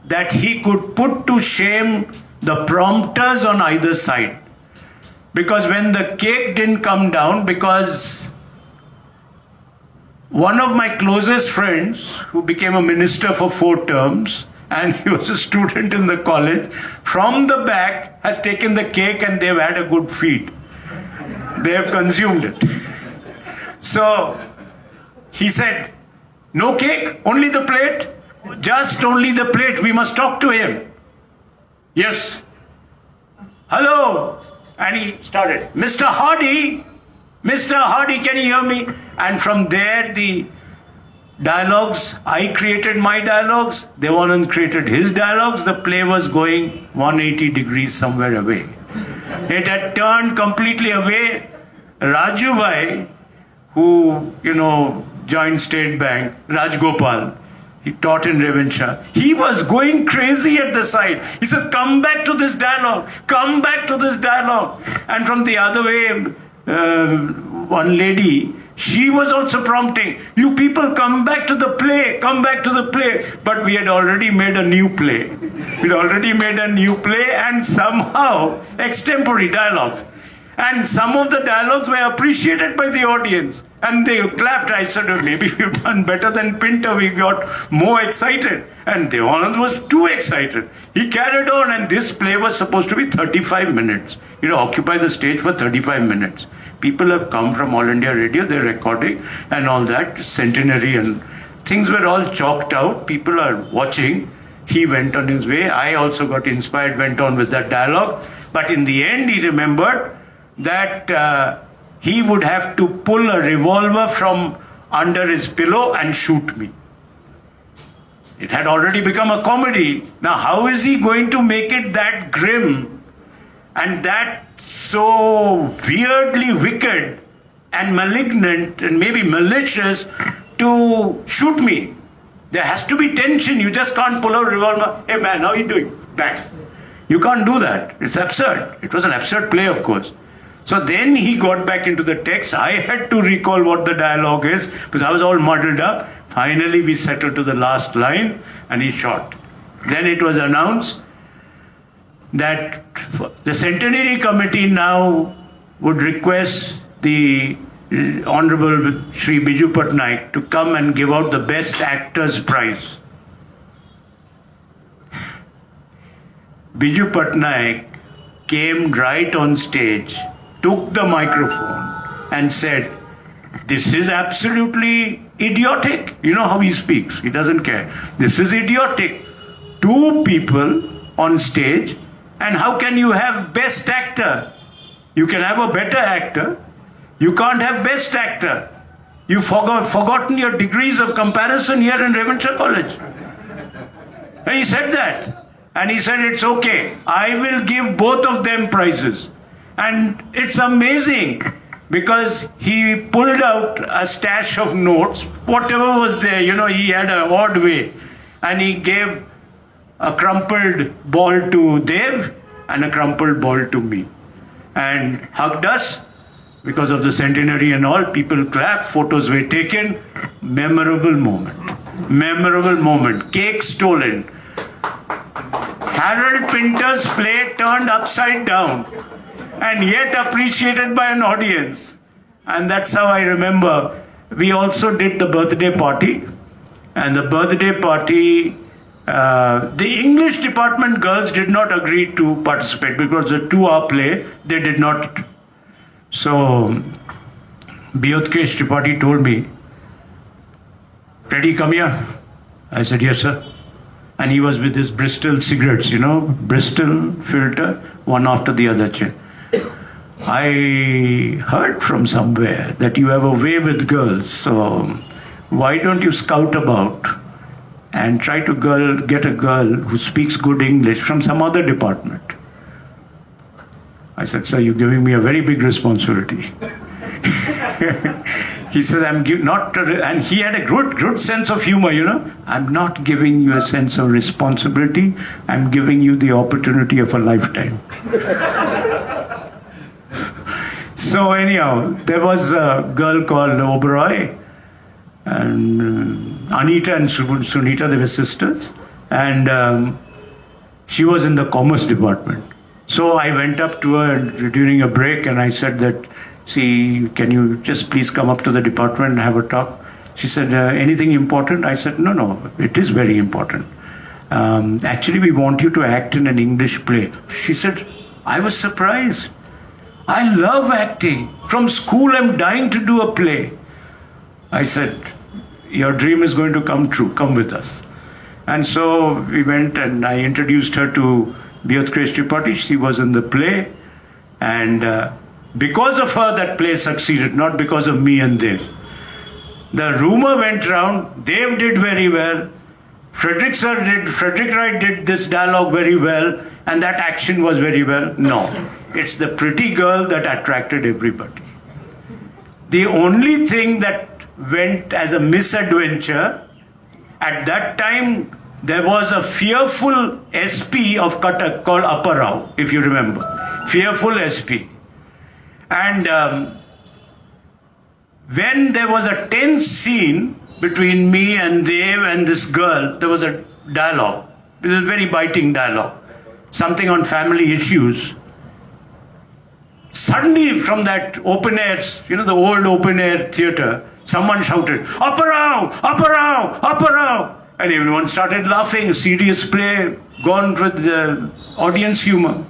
that he could put to shame the prompters on either side. Because when the cake didn't come down, because one of my closest friends, who became a minister for 4 terms, and he was a student in the college, from the back has taken the cake and they've had a good feed. They have consumed it. So he said, no cake, only the plate, just only the plate, we must talk to him. Yes. hello. And he started, Mr. Hardy, can you hear me? And from there, the dialogues, I created my dialogues, Devanand created his dialogues, the play was going 180 degrees somewhere away. It had turned completely away. Raju Bhai, who, joined State Bank, Rajgopal, he taught in Revansha. He was going crazy at the side. He says, come back to this dialogue. Come back to this dialogue. And from the other way, one lady, she was also prompting, you people come back to the play, come back to the play. But we had already made a new play. And somehow, extempore dialogues. And some of the dialogues were appreciated by the audience. And they clapped. I said, maybe we've done better than Pinter. We got more excited. And Devanand was too excited. He carried on, and this play was supposed to be 35 minutes. Occupy the stage for 35 minutes. People have come from All India Radio, they're recording and all that, centenary, and things were all chalked out. People are watching. He went on his way. I also got inspired, went on with that dialogue. But in the end, he remembered that he would have to pull a revolver from under his pillow and shoot me. It had already become a comedy. Now, how is he going to make it that grim and that so weirdly wicked and malignant and maybe malicious to shoot me? There has to be tension. You just can't pull out a revolver. Hey man, how are you doing? Bang. You can't do that. It's absurd. It was an absurd play, of course. So then he got back into the text. I had to recall what the dialogue is because I was all muddled up. Finally, we settled to the last line and he shot. Then it was announced that the Centenary Committee now would request the Honorable Shri Biju Patnaik to come and give out the Best Actors Prize. Biju Patnaik came right on stage, took the microphone and said, this is absolutely idiotic. You know how he speaks. He doesn't care. This is idiotic. Two people on stage, and how can you have best actor? You can have a better actor. You can't have best actor. You've forgotten your degrees of comparison here in Revansha College. And he said that. And he said, it's okay. I will give both of them prizes. And it's amazing because he pulled out a stash of notes, whatever was there, he had an odd way. And he gave a crumpled ball to Dev and a crumpled ball to me. And hugged us because of the centenary and all. People clapped, photos were taken. Memorable moment. Memorable moment. Cake stolen. Harold Pinter's play turned upside down and yet appreciated by an audience. And that's how I remember. We also did the birthday party. And the birthday party, the English department girls did not agree to participate because the 2-hour play, they did not. So, Biyotkesh Tripathi told me, Freddy, come here. I said, yes, sir. And he was with his Bristol cigarettes, Bristol filter, one after the other. I heard from somewhere that you have a way with girls, so why don't you scout about and try to get a girl who speaks good English from some other department? I said, sir, you're giving me a very big responsibility. He said, and he had a good sense of humor, I'm not giving you a sense of responsibility, I'm giving you the opportunity of a lifetime. So anyhow, there was a girl called Oberoi, and Anita and Sunita, they were sisters, and she was in the commerce department. So I went up to her during a break and I said that, see, can you just please come up to the department and have a talk? She said, anything important? I said, no, it is very important. Actually, we want you to act in an English play. She said, I was surprised. I love acting. From school, I'm dying to do a play. I said, your dream is going to come true. Come with us. And so we went and I introduced her to Tripathi. She was in the play, and because of her, that play succeeded, not because of me and Dev. The rumor went round, Dev did very well, Frederick Wright did this dialogue very well, and that action was very well. No, it's the pretty girl that attracted everybody. The only thing that went as a misadventure, at that time, there was a fearful SP of Cuttack called Apparao, if you remember. Fearful SP. And when there was a tense scene between me and Dev and this girl, there was a dialogue. It was a very biting dialogue. Something on family issues. Suddenly from that open air, the old open air theatre, someone shouted, Apparao! Apparao! Apparao! And everyone started laughing. A serious play, gone with the audience humor.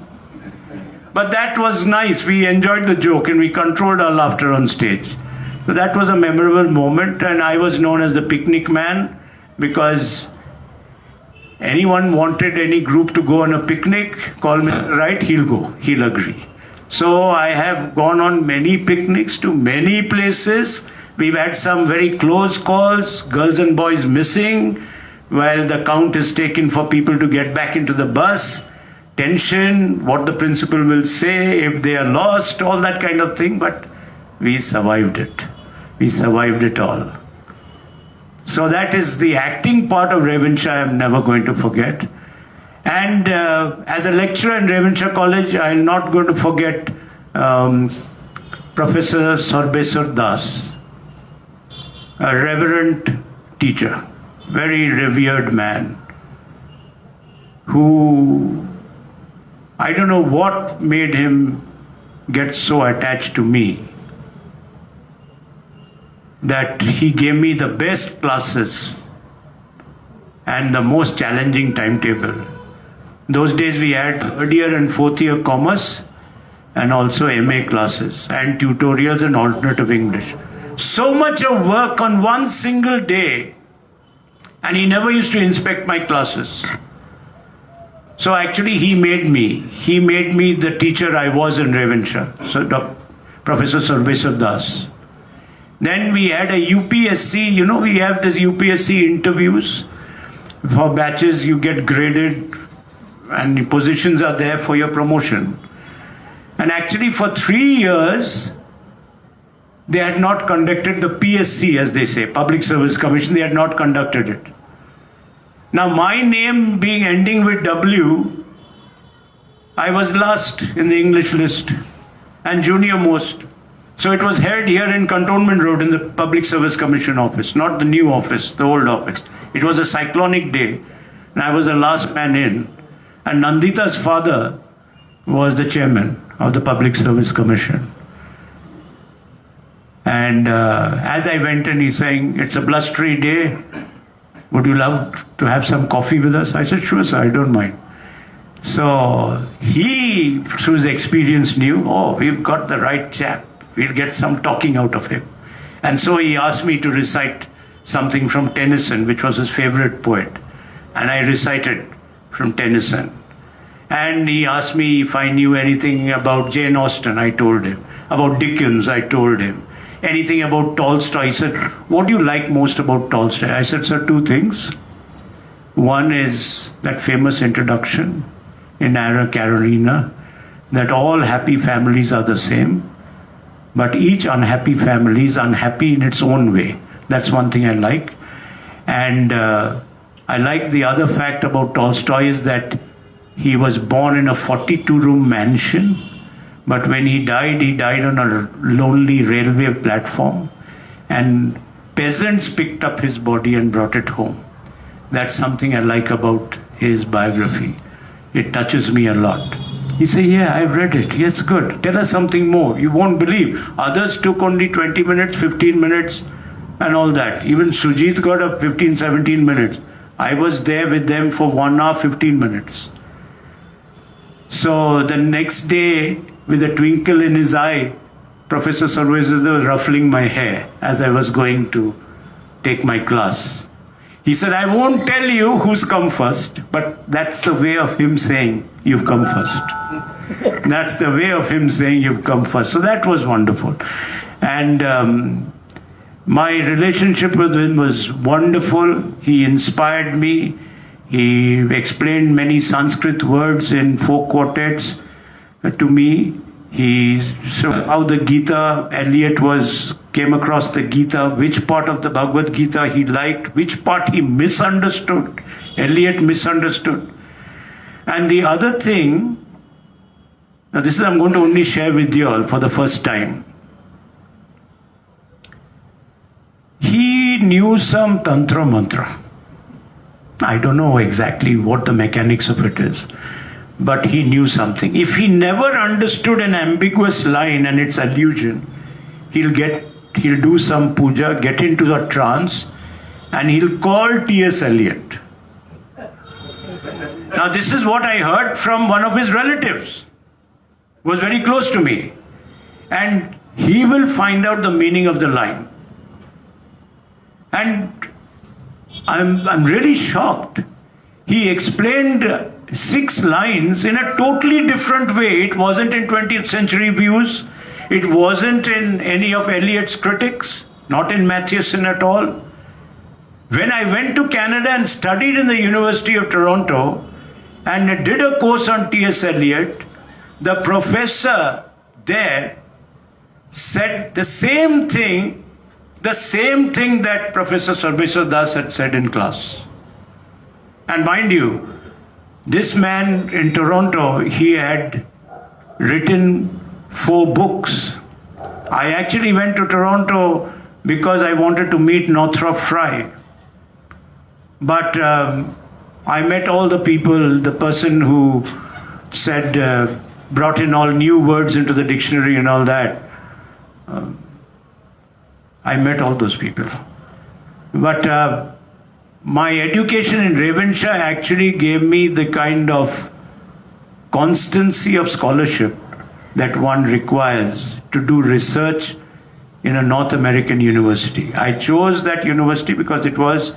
But that was nice. We enjoyed the joke and we controlled our laughter on stage. So that was a memorable moment, and I was known as the picnic man because anyone wanted any group to go on a picnic, call Mr. Wright, he'll go, he'll agree. So I have gone on many picnics to many places. We've had some very close calls, girls and boys missing, while the count is taken for people to get back into the bus. Tension, what the principal will say if they are lost, all that kind of thing, but we survived it. We survived it all. So that is the acting part of Revenshire I am never going to forget. And as a lecturer in Revenshire College, I am not going to forget Professor Sorbesar Das, a reverend teacher, very revered man, who I don't know what made him get so attached to me that he gave me the best classes and the most challenging timetable. Those days we had third year and fourth year commerce and also MA classes and tutorials and alternative English. So much of work on one single day, and he never used to inspect my classes. So actually he made me the teacher I was in Revenshire, so Professor Sorbesar Das. Then we had a UPSC, we have this UPSC interviews for batches, you get graded and the positions are there for your promotion. And actually for 3 years, they had not conducted the PSC, as they say, Public Service Commission, they had not conducted it. Now my name being ending with W, I was last in the English list and junior most. So it was held here in Cantonment Road in the Public Service Commission office, not the new office, the old office. It was a cyclonic day and I was the last man in. And Nandita's father was the chairman of the Public Service Commission. And as I went in, he's saying, it's a blustery day. Would you love to have some coffee with us? I said, sure, sir, I don't mind. So he, through his experience, knew, we've got the right chap. We'll get some talking out of him. And so he asked me to recite something from Tennyson, which was his favorite poet. And I recited from Tennyson. And he asked me if I knew anything about Jane Austen. I told him. About Dickens, I told him. Anything about Tolstoy. He said, what do you like most about Tolstoy? I said, sir, 2 things. One is that famous introduction in Anna Karenina, that all happy families are the same, but each unhappy family is unhappy in its own way. That's one thing I like. And I like the other fact about Tolstoy is that he was born in a 42-room mansion, but when he died on a lonely railway platform, and peasants picked up his body and brought it home. That's something I like about his biography. It touches me a lot. He said, yeah, I've read it. Yes, good. Tell us something more. You won't believe. Others took only 20 minutes, 15 minutes, and all that. Even Sujit got up 15, 17 minutes. I was there with them for 1 hour, 15 minutes. So the next day, with a twinkle in his eye, Professor Sorbesar was ruffling my hair as I was going to take my class. He said, I won't tell you who's come first, but that's the way of him saying, you've come first. That's the way of him saying, you've come first. So that was wonderful. And my relationship with him was wonderful. He inspired me. He explained many Sanskrit words in folk quartets to me. So how the Gita, Eliot came across the Gita, which part of the Bhagavad Gita he liked, which part he misunderstood. Eliot misunderstood. And the other thing, now this is I'm going to only share with you all for the first time. He knew some Tantra Mantra. I don't know exactly what the mechanics of it is, but he knew something. If he never understood an ambiguous line and its allusion, he'll do some puja, get into a trance, and he'll call T.S. Eliot. Now this is what I heard from one of his relatives, who was very close to me. And he will find out the meaning of the line. And I'm really shocked. He explained 6 lines in a totally different way. It wasn't in 20th century views. It wasn't in any of Eliot's critics, not in Matheson at all. When I went to Canada and studied in the University of Toronto and did a course on T.S. Eliot, the professor there said the same thing that Professor Sarbeswar Das had said in class. And mind you, this man in Toronto, he had written 4 books. I actually went to Toronto because I wanted to meet Northrop Frye. But I met all the people, the person who said, brought in all new words into the dictionary and all that. I met all those people. But my education in Ravenshaw actually gave me the kind of constancy of scholarship that one requires to do research in a North American university. I chose that university because it was,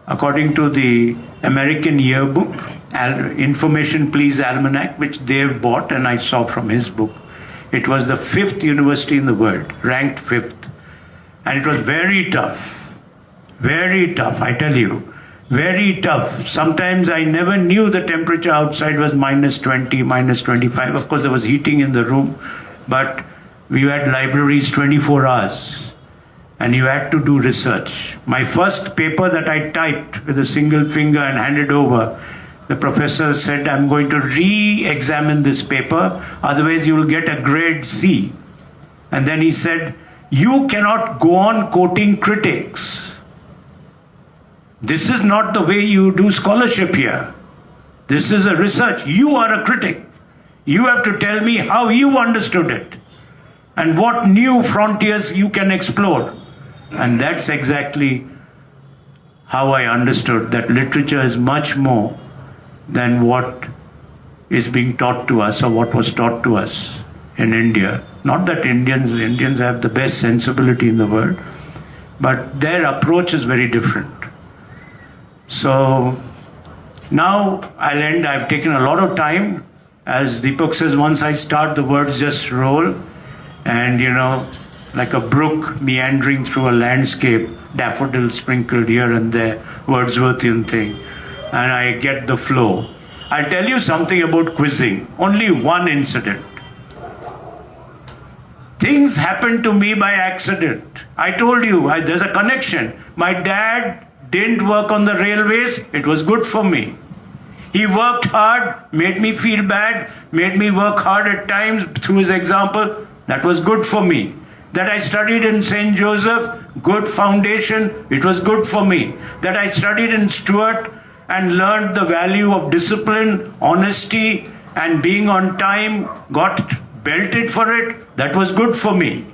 according to the American Yearbook, Information Please Almanac, which Dave bought and I saw from his book, it was the 5th university in the world, ranked 5th. And it was very tough, I tell you, very tough. Sometimes I never knew the temperature outside was -20, -25. Of course, there was heating in the room, but we had libraries 24 hours and you had to do research. My first paper that I typed with a single finger and handed over, the professor said, I'm going to re-examine this paper, otherwise you will get a grade C. And then he said, you cannot go on quoting critics. This is not the way you do scholarship here. This is a research. You are a critic. You have to tell me how you understood it and what new frontiers you can explore. And that's exactly how I understood that literature is much more than what is being taught to us or what was taught to us in India. Not that Indians have the best sensibility in the world, but their approach is very different. So now I'll end. I've taken a lot of time. As Deepak says, once I start, the words just roll. And like a brook meandering through a landscape, daffodils sprinkled here and there, Wordsworthian thing. And I get the flow. I'll tell you something about quizzing. Only one incident. Things happened to me by accident. I told you, there's a connection. My dad didn't work on the railways. It was good for me. He worked hard, made me feel bad, made me work hard at times through his example. That was good for me. That I studied in St. Joseph, good foundation, it was good for me. That I studied in Stuart and learned the value of discipline, honesty, and being on time, got belted for it, that was good for me.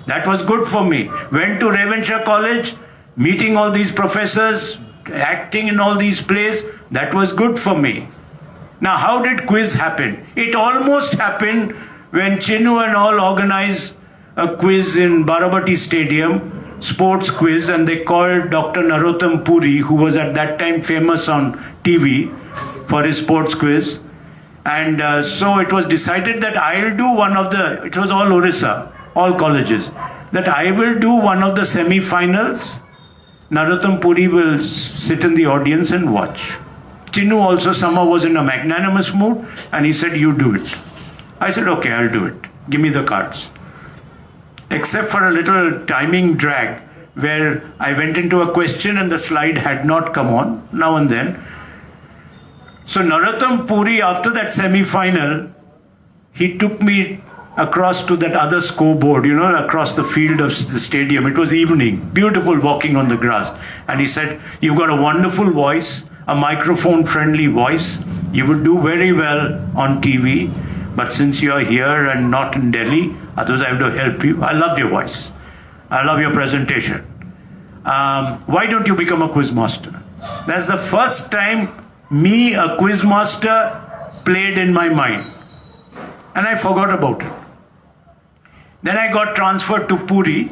That was good for me. Went to Ravenshaw College, meeting all these professors, acting in all these plays, that was good for me. Now, how did quiz happen? It almost happened when Chinu and all organized a quiz in Barabati Stadium sports quiz, and they called Dr. Narottam Puri, who was at that time famous on TV for his sports quiz. And so it was decided that I'll do one of the, it was all Orissa, all colleges, that I will do one of the semi-finals. Narottam Puri will sit in the audience and watch. Chinnu also somehow was in a magnanimous mood, and he said, you do it. I said, okay, I'll do it. Give me the cards. Except for a little timing drag, where I went into a question and the slide had not come on, now and then. So Narottam Puri, after that semi-final, he took me across to that other scoreboard, across the field of the stadium. It was evening, beautiful walking on the grass. And he said, you've got a wonderful voice, a microphone-friendly voice. You would do very well on TV, but since you're here and not in Delhi, otherwise I have to help you. I love your voice. I love your presentation. Why don't you become a quiz master? That's the first time me, a quiz master, played in my mind. And I forgot about it. Then I got transferred to Puri,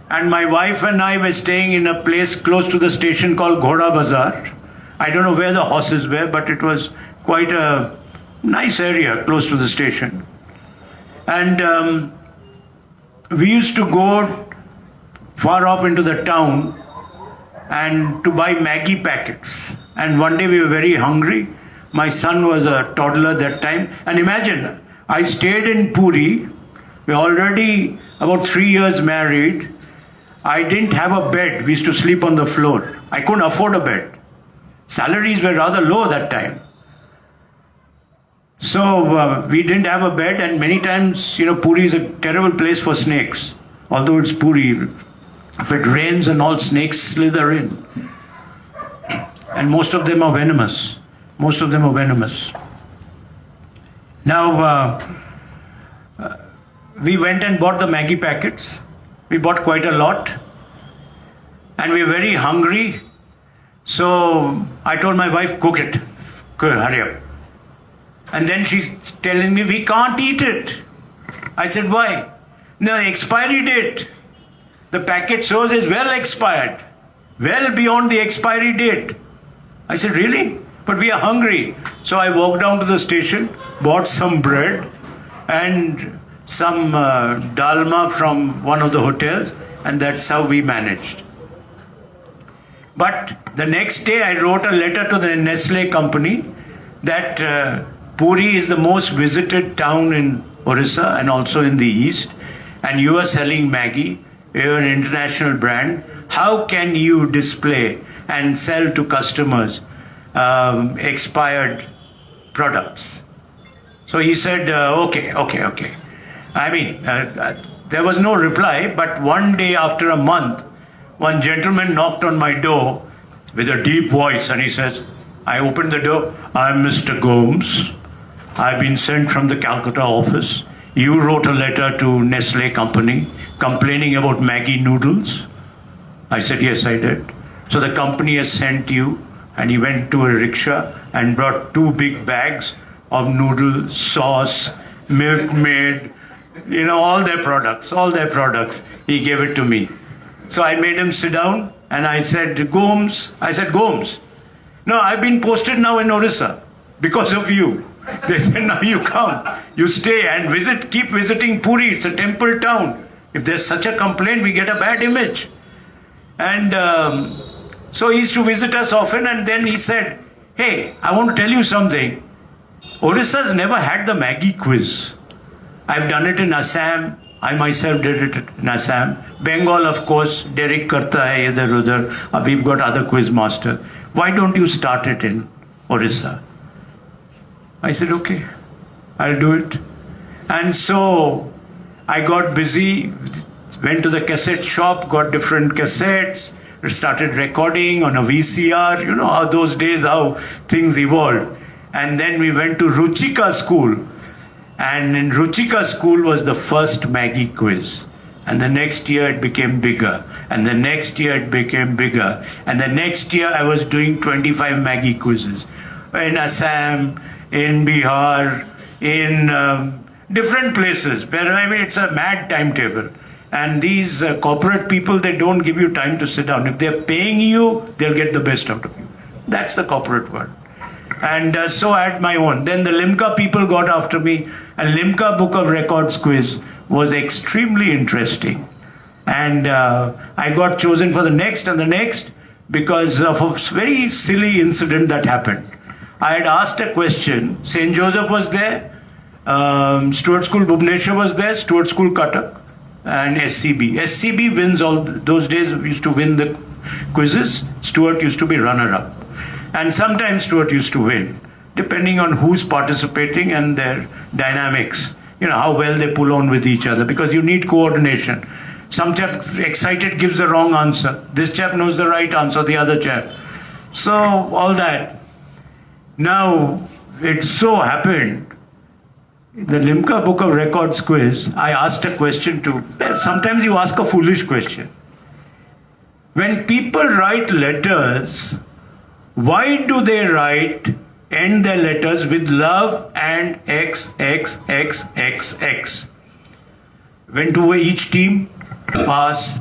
and my wife and I were staying in a place close to the station called Ghoda Bazaar. I don't know where the horses were, but it was quite a nice area close to the station. And we used to go far off into the town and to buy Maggi packets. And one day we were very hungry. My son was a toddler that time. And imagine, I stayed in Puri. We're already about 3 years married. I didn't have a bed. We used to sleep on the floor. I couldn't afford a bed. Salaries were rather low that time. So we didn't have a bed, and many times, Puri is a terrible place for snakes. Although it's Puri, if it rains and all, snakes slither in. And most of them are venomous. Most of them are venomous. Now, we went and bought the Maggi packets. We bought quite a lot. And we were very hungry. So I told my wife, cook it. Good, hurry up. And then she's telling me, we can't eat it. I said, why? No, expiry date. The packet shows is well expired. Well beyond the expiry date. I said, really? But we are hungry. So I walked down to the station, bought some bread and some dalma from one of the hotels, and that's how we managed. But the next day I wrote a letter to the Nestle company that Puri is the most visited town in Orissa and also in the east, and you are selling Maggi, you're an international brand. How can you display and sell to customers expired products? So he said, okay. I mean, there was no reply, but one day after a month, one gentleman knocked on my door with a deep voice, and he says, I opened the door, I'm Mr. Gomes. I've been sent from the Calcutta office. You wrote a letter to Nestle company complaining about Maggi noodles. I said, yes, I did. So the company has sent you. And he went to a rickshaw and brought 2 big bags of noodles, sauce, Milkmaid, all their products. He gave it to me. So I made him sit down and I said, Gomes. No, I've been posted now in Orissa because of you. They said, now you come, you stay and keep visiting Puri. It's a temple town. If there's such a complaint, we get a bad image. And so he used to visit us often, and then he said, hey, I want to tell you something. Orissa's never had the Maggi quiz. I've done it in Assam. I myself did it in Assam. Bengal, of course, Derek karta hai idhar udhar. We've got other quiz master. Why don't you start it in Orissa? I said, okay, I'll do it. And so I got busy, went to the cassette shop, got different cassettes, started recording on a VCR, how those days, how things evolved. And then we went to Ruchika school. And in Ruchika school was the first Maggi quiz. And the next year it became bigger. And the next year it became bigger. And the next year I was doing 25 Maggi quizzes. In Assam, in Bihar, in different places. It's a mad timetable. And these corporate people, they don't give you time to sit down. If they're paying you, they'll get the best out of you. That's the corporate world. And so I had my own. Then the Limca people got after me. And Limca Book of Records quiz was extremely interesting. And I got chosen for the next and the next because of a very silly incident that happened. I had asked a question. St. Joseph was there. Stuart School Bhubaneswar was there. Stuart School Cuttack. And SCB. SCB wins all those days. We used to win the quizzes. Stuart used to be runner-up. And sometimes Stuart used to win, depending on who's participating and their dynamics. You know, how well they pull on with each other, because you need coordination. Some chap excited gives the wrong answer. This chap knows the right answer, the other chap. So, all that. Now, it so happened, the Limca Book of Records quiz, I asked a question to, sometimes you ask a foolish question. When people write letters, why do they end their letters with love and XXXXX? Went to each team, pass,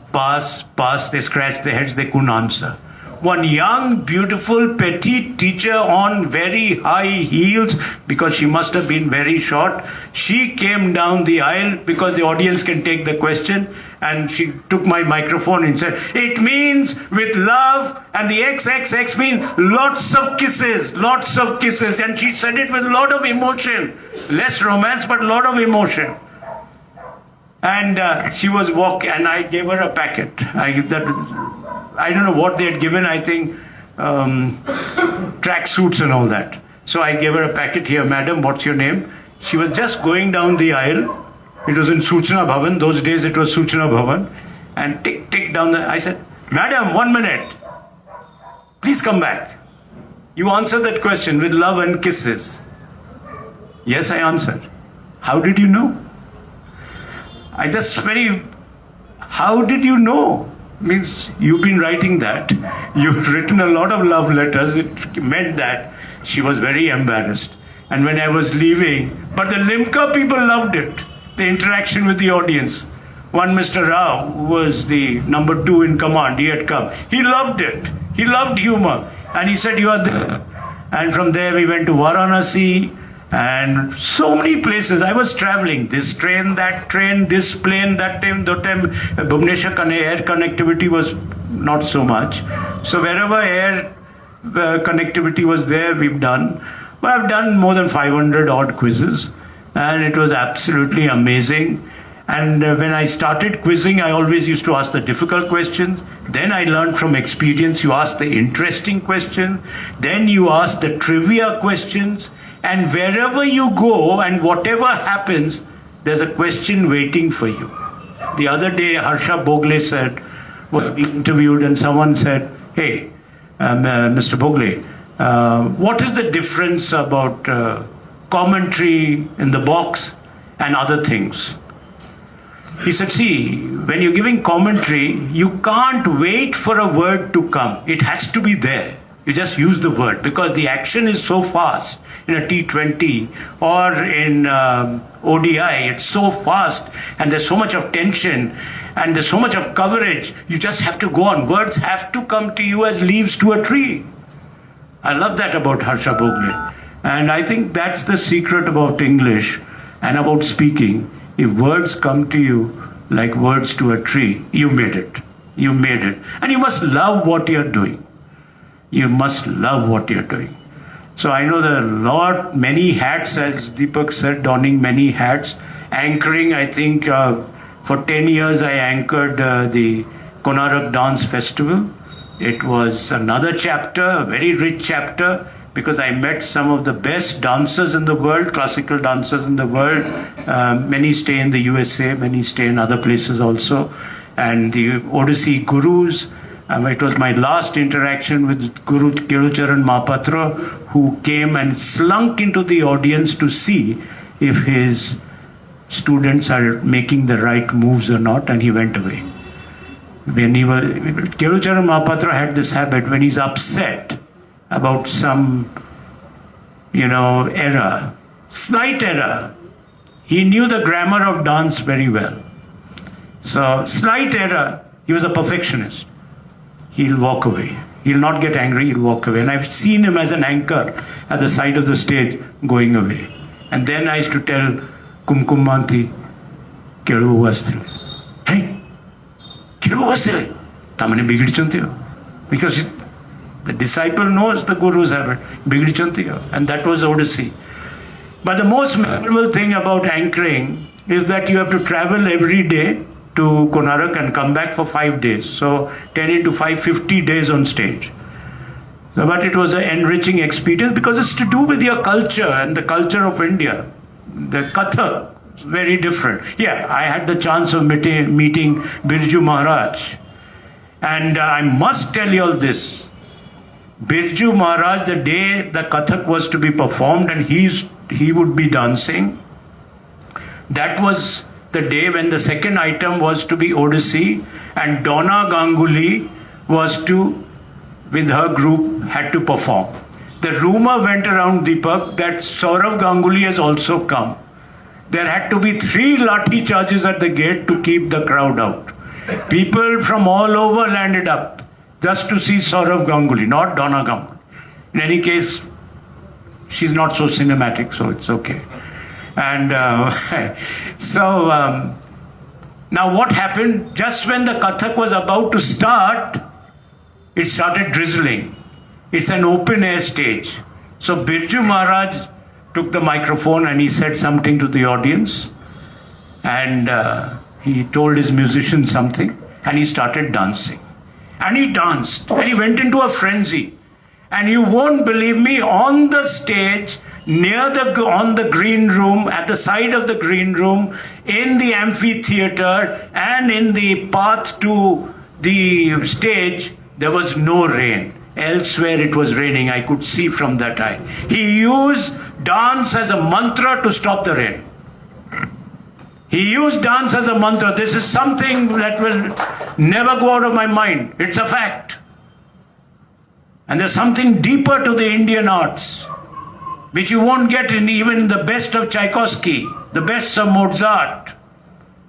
they scratched their heads, they couldn't answer. One young, beautiful, petite teacher on very high heels, because she must have been very short, she came down the aisle because the audience can take the question, and she took my microphone and said, it means with love, and the XXX means lots of kisses, and she said it with a lot of emotion, less romance but a lot of emotion. And she was and I gave her a packet. I don't know what they had given, I think track suits and all that. So I gave her a packet. Here, madam, what's your name? She was just going down the aisle. It was in Suchna Bhavan. Those days it was Suchna Bhavan. And tick down I said, madam, 1 minute. Please come back. You answered that question with love and kisses. Yes, I answered. How did you know? How did you know? Means you've been writing that. You've written a lot of love letters. It meant that. She was very embarrassed. And when I was leaving, but the Limca people loved it. The interaction with the audience. One Mr. Rao, who was the number 2 in command, he had come. He loved it. He loved humor. And he said, you are there. And from there we went to Varanasi and so many places. I was traveling. This train, that train, this plane, that time. Bhubaneswar air connectivity was not so much. So wherever air connectivity was there, we've done. But I've done more than 500 odd quizzes. And it was absolutely amazing. And when I started quizzing, I always used to ask the difficult questions. Then I learned from experience, you ask the interesting questions. Then you ask the trivia questions. And wherever you go and whatever happens, there's a question waiting for you. The other day, Harsha Bogle was being interviewed, and someone said, hey, Mr. Bogle, what is the difference about commentary in the box and other things? He said, see, when you're giving commentary, you can't wait for a word to come. It has to be there. You just use the word, because the action is so fast in a T20 or in ODI. It's so fast, and there's so much of tension, and there's so much of coverage. You just have to go on. Words have to come to you as leaves to a tree. I love that about Harsha Bogle. And I think that's the secret about English and about speaking. If words come to you like words to a tree, you made it. You made it. And you must love what you're doing. You must love what you're doing. So I know there are many hats, as Deepak said, donning many hats. Anchoring, I think for 10 years I anchored the Konarak Dance Festival. It was another chapter, a very rich chapter, because I met some of the best dancers in the world, classical dancers in the world. Many stay in the USA, many stay in other places also. And the Odissi gurus. It was my last interaction with Guru Kelucharan Mahapatra, who came and slunk into the audience to see if his students are making the right moves or not, and he went away. Kelucharan Mahapatra had this habit, when he's upset about some, error, slight error, he knew the grammar of dance very well. So, slight error, he was a perfectionist. He'll walk away. He'll not get angry, he'll walk away. And I've seen him as an anchor at the side of the stage going away. And then I used to tell Kumkumanti, Kedu Vastile. Hey, Kedu Vastile. Tamane bigidichantiyo. Because the disciple knows the Guru's habit. Bigidichantiyo. And that was Odyssey. But the most memorable thing about anchoring is that you have to travel every day to Konark and come back for 5 days. So 10 into 5, 50 days on stage. So, but it was an enriching experience because it's to do with your culture and the culture of India. The Cuttack is very different. Yeah, I had the chance of meeting Birju Maharaj. And I must tell you all this. Birju Maharaj, the day the Cuttack was to be performed and he would be dancing, that was the day when the second item was to be Odyssey, and Donna Ganguly was to, with her group, had to perform. The rumor went around, Deepak, that Saurav Ganguly has also come. There had to be 3 lathi charges at the gate to keep the crowd out. People from all over landed up just to see Saurav Ganguly, not Donna Ganguly. In any case, she's not so cinematic, so it's okay. And now what happened, just when the Cuttack was about to start, it started drizzling. It's an open air stage. So Birju Maharaj took the microphone and he said something to the audience. And he told his musicians something. And he started dancing. And he danced. And he went into a frenzy. And you won't believe me, on the stage, on the green room, at the side of the green room, in the amphitheater, and in the path to the stage, there was no rain. Elsewhere it was raining. I could see from that eye. He used dance as a mantra to stop the rain. He used dance as a mantra. This is something that will never go out of my mind. It's a fact. And there's something deeper to the Indian arts, which you won't get in even the best of Tchaikovsky, the best of Mozart.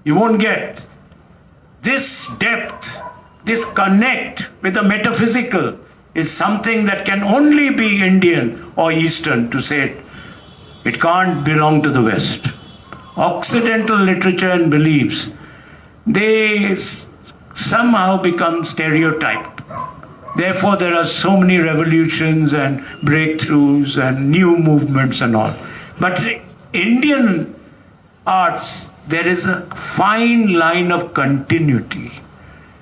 You won't get. This depth, this connect with the metaphysical is something that can only be Indian or Eastern, to say it. It can't belong to the West. Occidental literature and beliefs, they somehow become stereotyped. Therefore, there are so many revolutions and breakthroughs and new movements and all. But Indian arts, there is a fine line of continuity.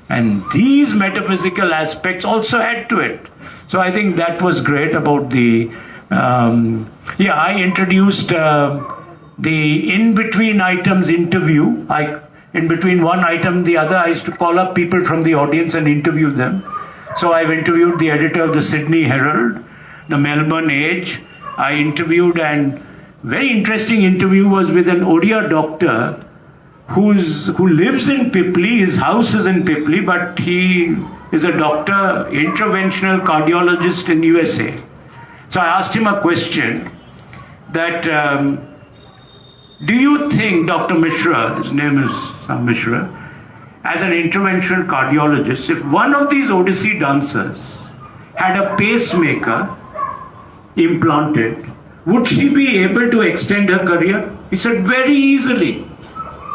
And these metaphysical aspects also add to it. So I think that was great about the... I introduced the in-between items interview. In between one item and the other, I used to call up people from the audience and interview them. So I've interviewed the editor of the Sydney Herald, the Melbourne Age. I interviewed, and very interesting interview was with an Odia doctor who lives in Pipley. His house is in Pipley, but he is a doctor, interventional cardiologist in USA. So I asked him a question that, do you think Dr. Mishra, his name is Sam Mishra, as an interventional cardiologist, if one of these Odyssey dancers had a pacemaker implanted, would she be able to extend her career? He said, very easily.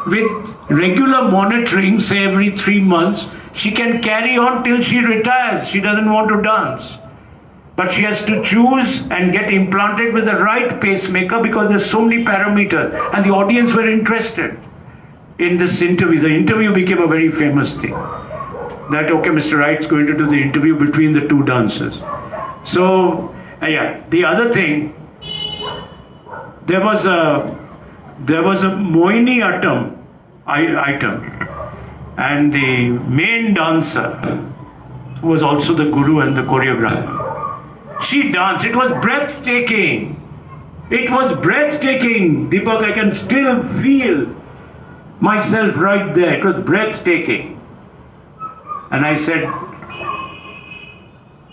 With regular monitoring, say every 3 months, she can carry on till she retires. She doesn't want to dance. But she has to choose and get implanted with the right pacemaker because there's so many parameters. And the audience were interested in this interview. The interview became a very famous thing. That, okay, Mr. Wright's going to do the interview between the two dancers. So, the other thing, there was a Moini item, and the main dancer, who was also the guru and the choreographer, she danced. It was breathtaking. It was breathtaking. Deepak, I can still feel myself right there. It was breathtaking. And I said,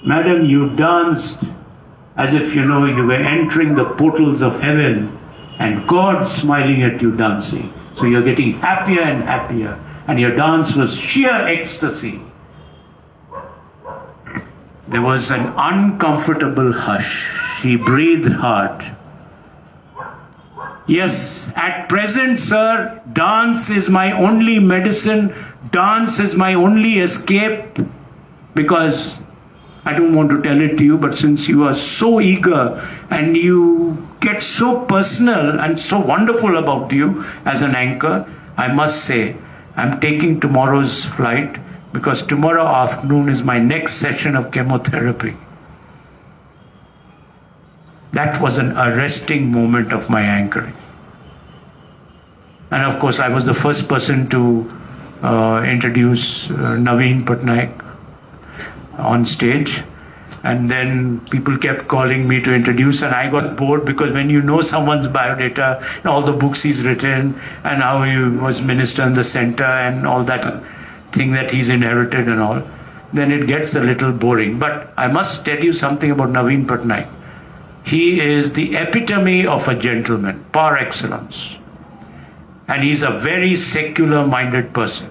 Madam, you danced as if you were entering the portals of heaven and God smiling at you dancing. So you're getting happier and happier. and your dance was sheer ecstasy. There was an uncomfortable hush. She breathed hard. Yes, at present, sir, dance is my only medicine. Dance is my only escape. Because I don't want to tell it to you, but since you are so eager and you get so personal and so wonderful about you as an anchor, I must say, I'm taking tomorrow's flight because tomorrow afternoon is my next session of chemotherapy. That was an arresting moment of my anchoring. And of course, I was the first person to introduce Naveen Patnaik on stage. And then people kept calling me to introduce, and I got bored because when you know someone's biodata, and all the books he's written, and how he was minister in the center, and all that thing that he's inherited and all, then it gets a little boring. But I must tell you something about Naveen Patnaik. He is the epitome of a gentleman, par excellence. And he's a very secular-minded person.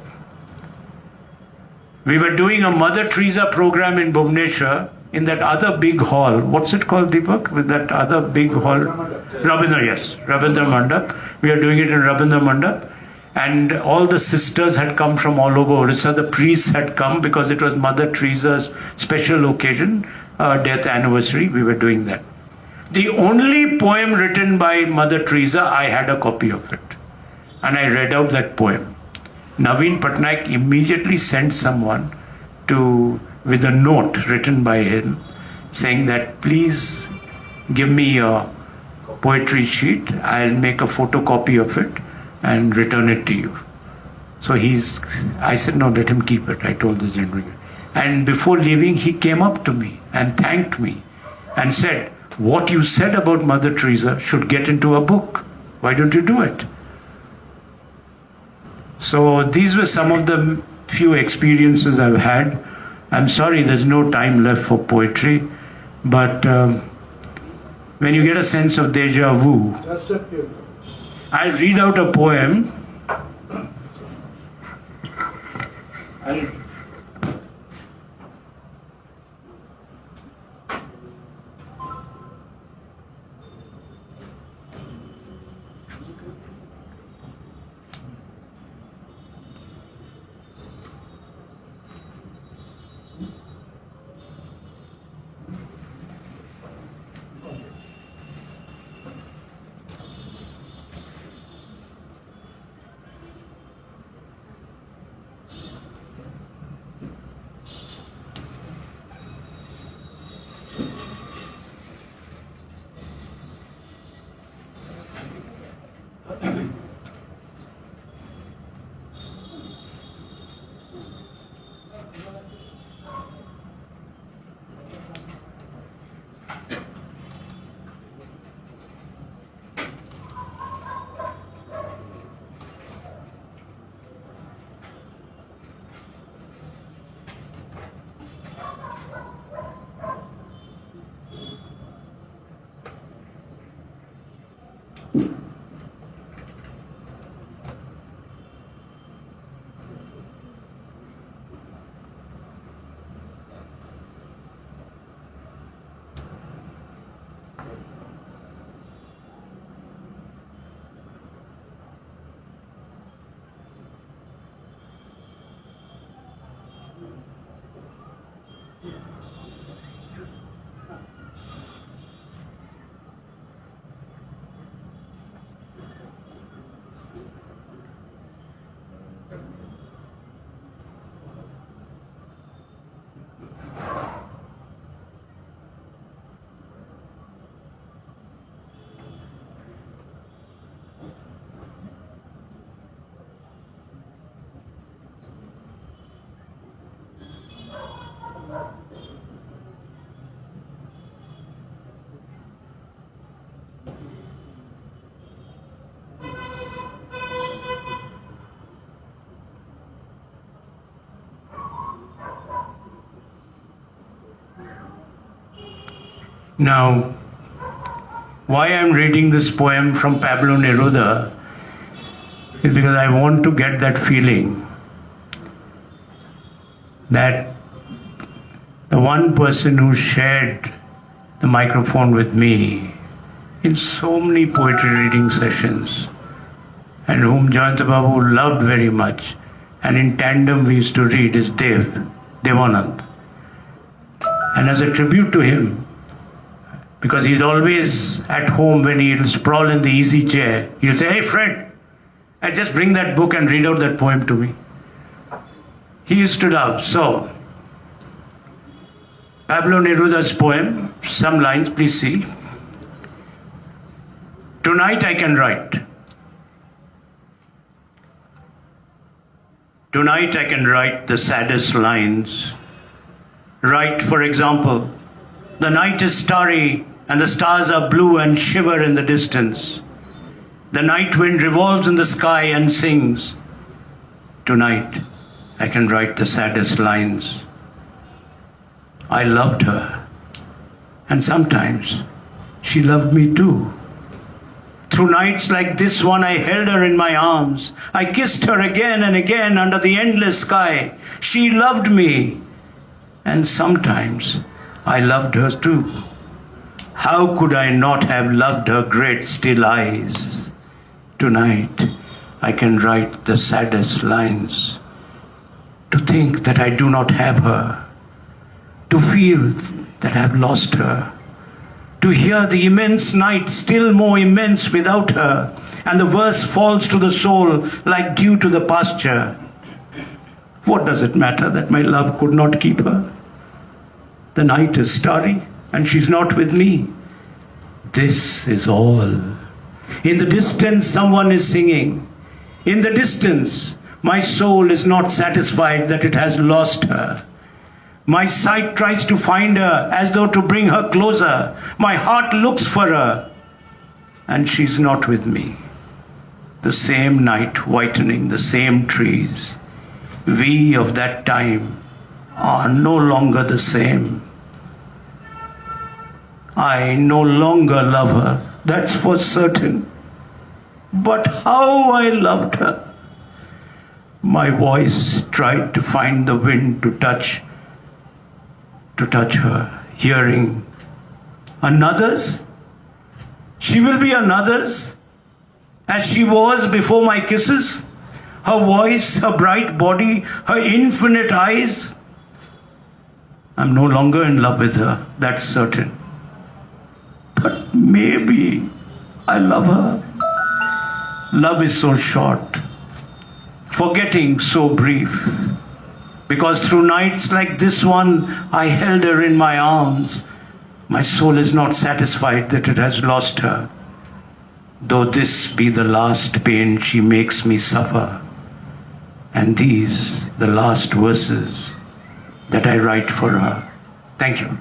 We were doing a Mother Teresa program in Bhubaneswar, in that other big hall. What's it called, Deepak? With that other big hall? Rabindra, yes. Rabindra Mandap. We are doing it in Rabindra Mandap. And all the sisters had come from all over Orissa. The priests had come because it was Mother Teresa's special occasion, death anniversary. We were doing that. The only poem written by Mother Teresa, I had a copy of it. And I read out that poem. Naveen Patnaik immediately sent someone with a note written by him saying that please give me a poetry sheet, I'll make a photocopy of it and return it to you. So I said, no, let him keep it, I told the gentleman. And before leaving, he came up to me and thanked me and said, what you said about Mother Teresa should get into a book. Why don't you do it? So these were some of the few experiences I've had. I'm sorry there's no time left for poetry, but when you get a sense of deja vu, I'll read out a poem. Now, why I'm reading this poem from Pablo Neruda is because I want to get that feeling that the one person who shared the microphone with me in so many poetry reading sessions, and whom Jayanta Babu loved very much, and in tandem we used to read, is Devanand. And as a tribute to him, because he's always at home when he'll sprawl in the easy chair, he'll say, "Hey Fred, just bring that book and read out that poem to me." He used to love. So, Pablo Neruda's poem, some lines, please see. Tonight I can write. Tonight I can write the saddest lines. Write, for example, the night is starry and the stars are blue and shiver in the distance. The night wind revolves in the sky and sings. Tonight I can write the saddest lines. I loved her, and sometimes she loved me too. Through nights like this one, I held her in my arms. I kissed her again and again under the endless sky. She loved me, and sometimes I loved her too. How could I not have loved her great still eyes? Tonight I can write the saddest lines. To think that I do not have her, to feel that I have lost her, to hear the immense night still more immense without her, and the verse falls to the soul like dew to the pasture. What does it matter that my love could not keep her? The night is starry and she's not with me. This is all. In the distance someone is singing. In the distance my soul is not satisfied that it has lost her. My sight tries to find her as though to bring her closer. My heart looks for her, and she's not with me. The same night whitening the same trees. We of that time are no longer the same. I no longer love her, that's for certain. But how I loved her. My voice tried to find the wind to touch her, hearing another's. She will be another's, as she was before my kisses. Her voice, her bright body, her infinite eyes. I'm no longer in love with her, that's certain. But maybe I love her. Love is so short, forgetting so brief. Because through nights like this one, I held her in my arms. My soul is not satisfied that it has lost her. Though this be the last pain she makes me suffer. And these, the last verses that I write for her. Thank you.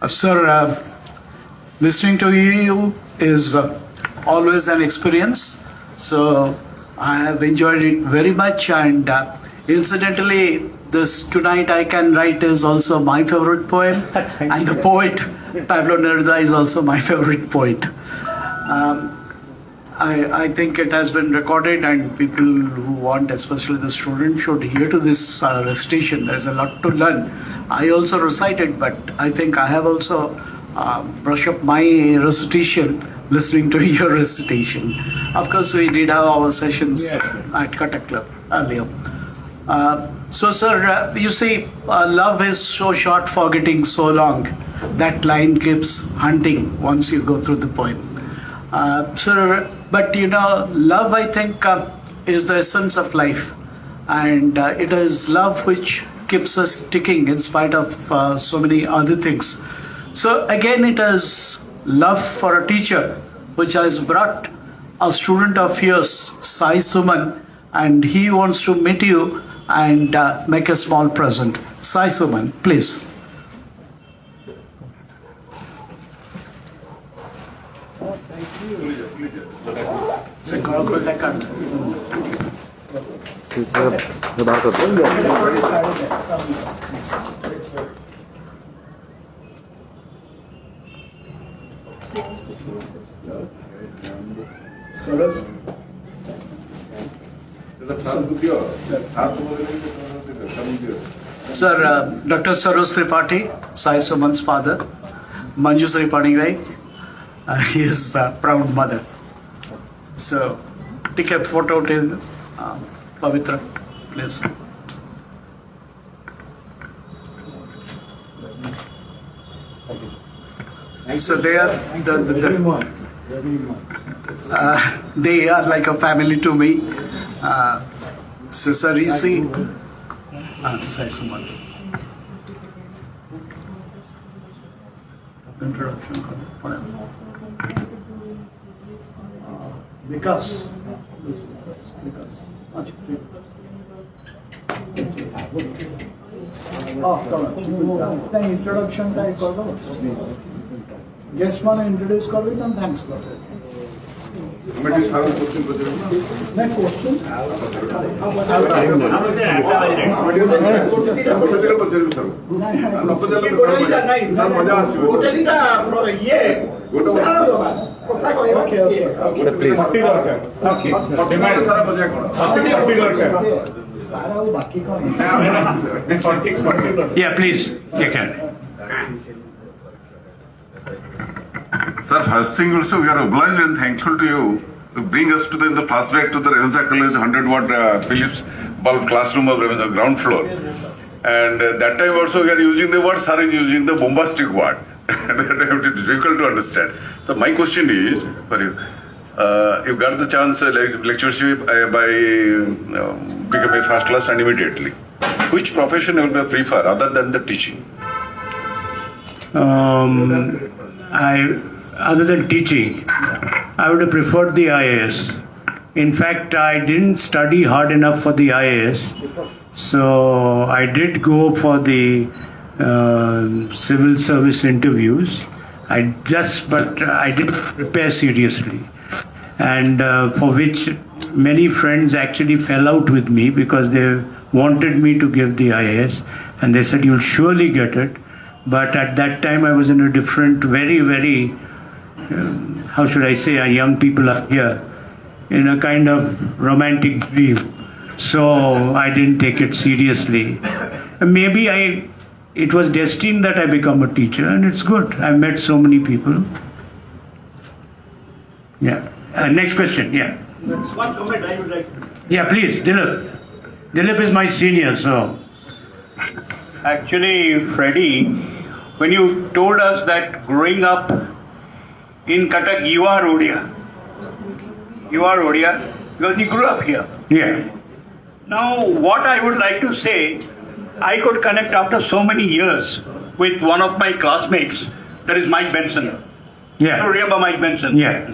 Sir, listening to you is always an experience. So I have enjoyed it very much, and incidentally, this Tonight I Can Write is also my favorite poem, and the poet Pablo Neruda is also my favorite poet. I think it has been recorded, and people who want, especially the students, should hear to this recitation. There is a lot to learn. I also recited, but I think I have also brushed up my recitation listening to your recitation. Of course, we did have our sessions at Cuttack Club earlier. So, sir, you see, love is so short, forgetting so long. That line keeps hunting once you go through the poem. Sir, but you know, love, I think, is the essence of life. And it is love which keeps us ticking in spite of so many other things. So again, it is love for a teacher which has brought a student of yours, Sai Suman, and he wants to meet you and make a small present. Sai Suman, please. Thank you. बाहर कर दो। Sir, Dr. Sarosh Tripathi, Sai Suman's father, Manju Tripathi, right? His proud mother. So, take a photo till Pavitra, please. So they are they are like a family to me. So sir, you see, Sai Suman. Introduction, whatever. Vikas. Introduction টাই করব guest মানে introduce করবে দেন thanks করবে committee সারা question করতে না question মজা আসবে Yeah, please, you can. Sir, first thing also, we are obliged and thankful to you to bring us to the first right to the Ravenshaw College 100-watt Philips bulb classroom of Ravenshaw ground floor. And that time also we are using the word, sir is using the bombastic word. That is difficult to understand. So my question is for you, you got the chance lectureship by becoming first class and immediately. Which profession you will prefer other than the teaching? Other than teaching, I would have preferred the IAS. In fact, I didn't study hard enough for the IAS, so I did go for the civil service interviews. But I didn't prepare seriously, and for which many friends actually fell out with me because they wanted me to give the IAS, and they said you'll surely get it. But at that time, I was in a different, very, how should I say, young people are here, in a kind of romantic dream. So I didn't take it seriously. Maybe it was destined that I become a teacher, and it's good. I've met so many people. Yeah. Next question, yeah. One comment I would like to make. Yeah, please, Dilip. Dilip is my senior, so. Actually, Freddie, when you told us that growing up in Cuttack, you are Odia because you grew up here. Yeah. Now, what I would like to say, I could connect after so many years with one of my classmates, that is Mike Benson. Yeah. You remember Mike Benson? Yeah.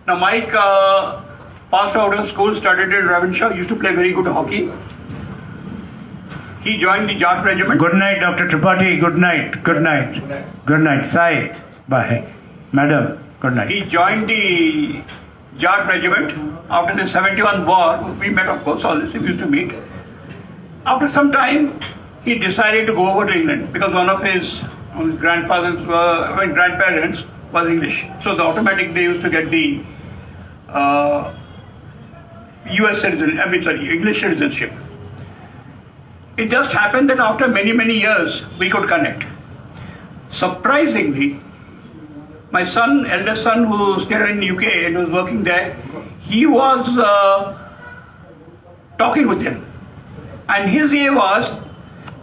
Now, Mike passed out of school, studied in Ravenshaw, used to play very good hockey. He joined the Jat regiment. Good night, Dr. Tripathi. Good night. Good night. Good night. Sai. Bye. Madam, good night. He joined the Jat regiment after the 71 war. We met, of course, all this. We used to meet. After some time, he decided to go over to England because one of his grandparents was English. So the automatic, they used to get the English citizenship. It just happened that after many, many years, we could connect. Surprisingly, my son, eldest son, who stayed in UK and was working there, he was talking with him. And his aim was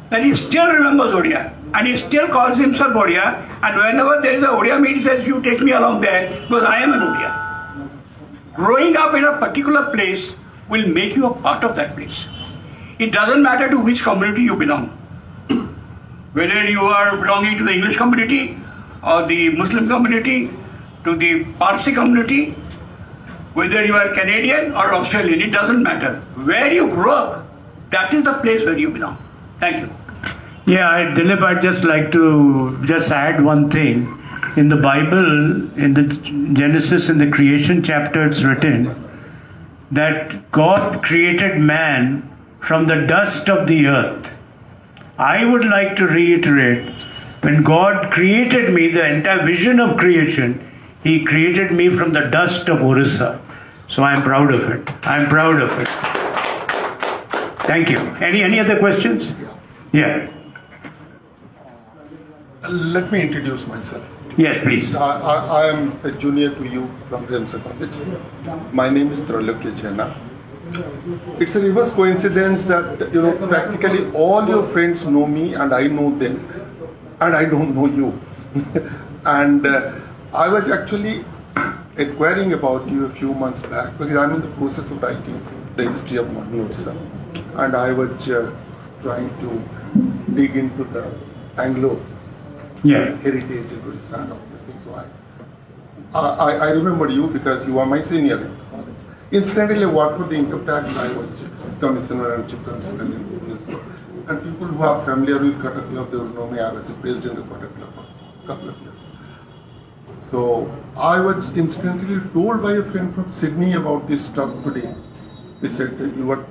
that he still remembers Odia. And he still calls himself Odia. And whenever there is a Odia meet, he says, you take me along there because I am an Odia. Growing up in a particular place will make you a part of that place. It doesn't matter to which community you belong. Whether you are belonging to the English community or the Muslim community, to the Parsi community, whether you are Canadian or Australian, it doesn't matter. Where you grew up, that is the place where you belong. Thank you. Yeah, Dilip, I'd just like to add one thing. In the Bible, in the Genesis, in the creation chapter, it's written that God created man from the dust of the earth. I would like to reiterate, when God created me, the entire vision of creation, He created me from the dust of Orissa. So I'm proud of it. I'm proud of it. Thank you. Any other questions? Yeah. Let me introduce myself. Yes, please. I am a junior to you from Remsa College. My name is Trilokya Jaina. It's a reverse coincidence that practically all your friends know me and I know them, and I don't know you. And I was actually inquiring about you a few months back because I'm in the process of writing the history of modern Orissa, and I was trying to dig into the Anglo heritage in Orissa and all these things. So I remember you because you are my senior in college. Incidentally, what were the income tax? I was commissioner and chief commissioner in Orissa. And people who are familiar with Cuttack Club, they will know me. I was the president of Cuttack Club for a couple of years. So I was incidentally told by a friend from Sydney about this stuff today. He said, you were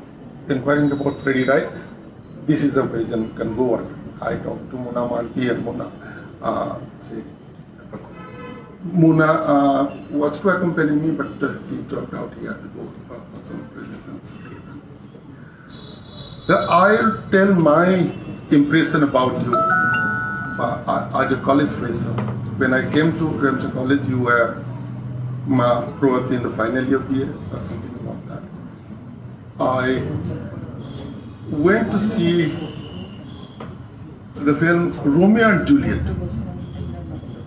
inquiring about Frederick, right? This is a vision, can go on. I talked to Mona Manti and Mona. Mona was to accompany me, but he dropped out. He had to go for some reasons. I'll tell my impression about you as a college professor. When I came to Remsa College, you were probably in the final year of the year or something about that. I went to see the film Romeo and Juliet.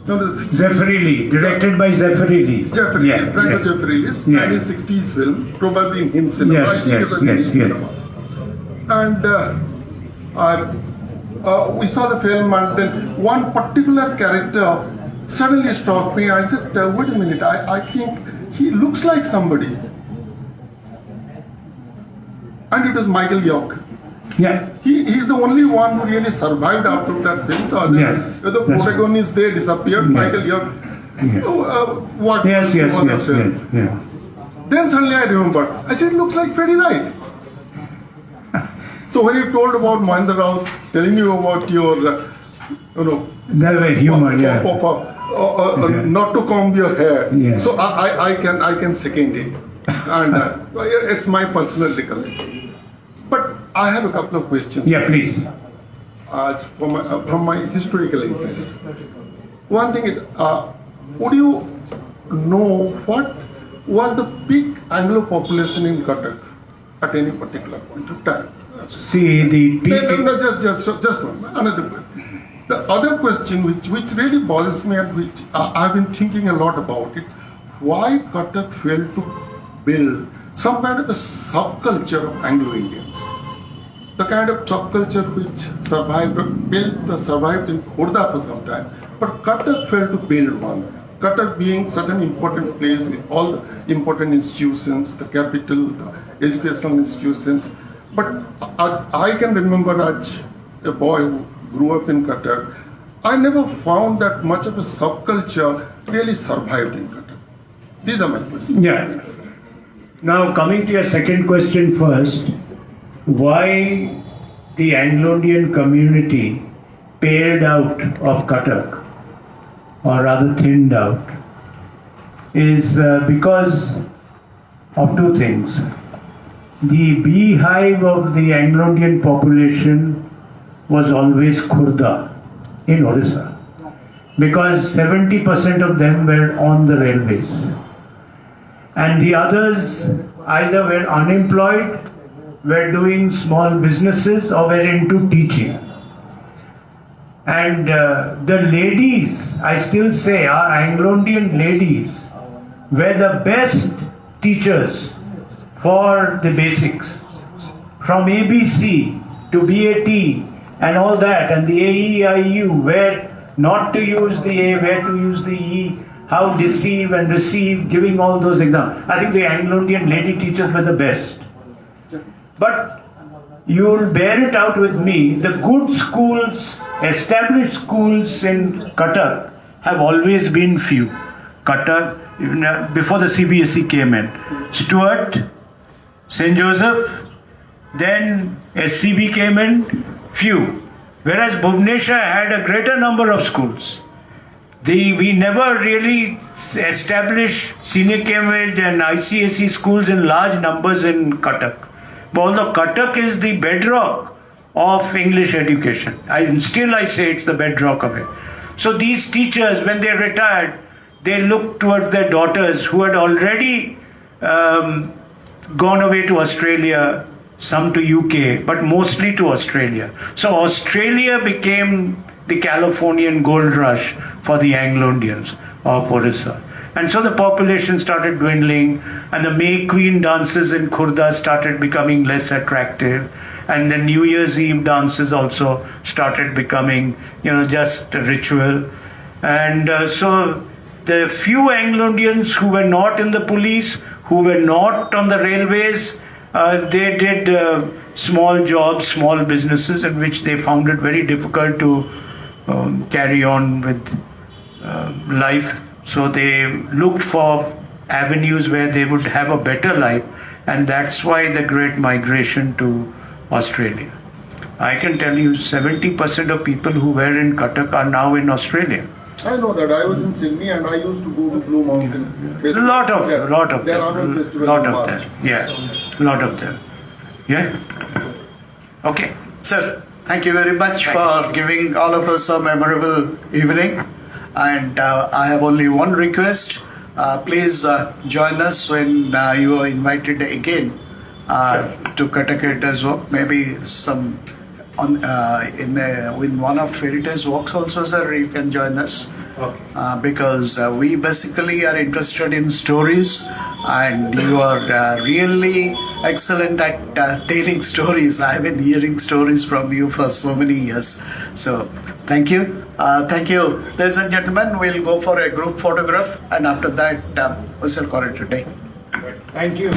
Zeffirelli, directed by Zeffirelli. Zeffirelli, right? Zeffirelli's 1960s film, probably in Hindi cinema. I think it was in Hindi cinema. And we saw the film, and then one particular character suddenly struck me. I said, wait a minute, I think he looks like somebody. And it was Michael York. Yeah. He's the only one who really survived after that film. The others, the protagonists, they disappeared. Michael York. What Yes. Then suddenly I remembered. I said, it looks like Freddie Wright. So when you told about Mahendra Rao, telling you about your, humor, not to comb your hair. Yeah. So I can second it, and it's my personal recollection. But I have a couple of questions. Yeah, please. From my historical interest. One thing is, would you know what was the peak Anglo population in Cuttack at any particular point of time? See, the peak... Just one. Another question. The other question which really bothers me and which I've been thinking a lot about it, why Cuttack failed to build some kind of a subculture of Anglo-Indians. The kind of subculture which survived in Khurda for some time, but Cuttack failed to build one. Cuttack being such an important place with all the important institutions, the capital, the educational institutions. But I can remember as a boy who grew up in Cuttack, I never found that much of a subculture really survived in Cuttack. These are my questions. Yeah. Now, coming to your second question first, why the Anglo-Indian community paled out of Cuttack, or rather thinned out, is because of two things. The beehive of the Anglo-Indian population was always Khurda in Orissa, because 70% of them were on the railways. And the others either were unemployed, were doing small businesses, or were into teaching. And the ladies, I still say, our Anglo-Indian ladies were the best teachers for the basics. From ABC to BAT and all that, and the AEIU, where not to use the A, where to use the E, how deceive and receive, giving all those exams. I think the Anglo-Indian lady teachers were the best. But you'll bear it out with me, the good schools, established schools in Cuttack have always been few. Cuttack, before the CBSE came in, Stuart, St. Joseph, then SCB came in, few. Whereas Bhubaneswar had a greater number of schools. We never really established senior Cambridge and ICSE schools in large numbers in Cuttack. But although Cuttack is the bedrock of English education, I say it's the bedrock of it. So these teachers, when they retired, they looked towards their daughters who had already gone away to Australia, some to UK, but mostly to Australia. So Australia became the Californian gold rush for the Anglo-Indians of Orissa. And so the population started dwindling, and the May Queen dances in Khurda started becoming less attractive, and the New Year's Eve dances also started becoming, just a ritual. And so the few Anglo-Indians who were not in the police, who were not on the railways, they did small jobs, small businesses, in which they found it very difficult to carry on with life. So they looked for avenues where they would have a better life, and that's why the great migration to Australia. I can tell you 70% of people who were in Cuttack are now in Australia. I know that. I was in Sydney and I used to go to Blue Mountain Festival. Lot of them. Lot of them. Yeah, lot of them. Yeah. Okay. Sir, thank you very much for giving all of us a memorable evening. And I have only one request. Please join us when you are invited again to Cuttack Heritage Walk. Maybe some in one of Heritage Walks also, sir, you can join us. Okay. Because we basically are interested in stories, and you are really excellent at telling stories. I've been hearing stories from you for so many years. So thank you. Thank you. Ladies and gentlemen, we'll go for a group photograph, and after that, we shall call it a day. Thank you.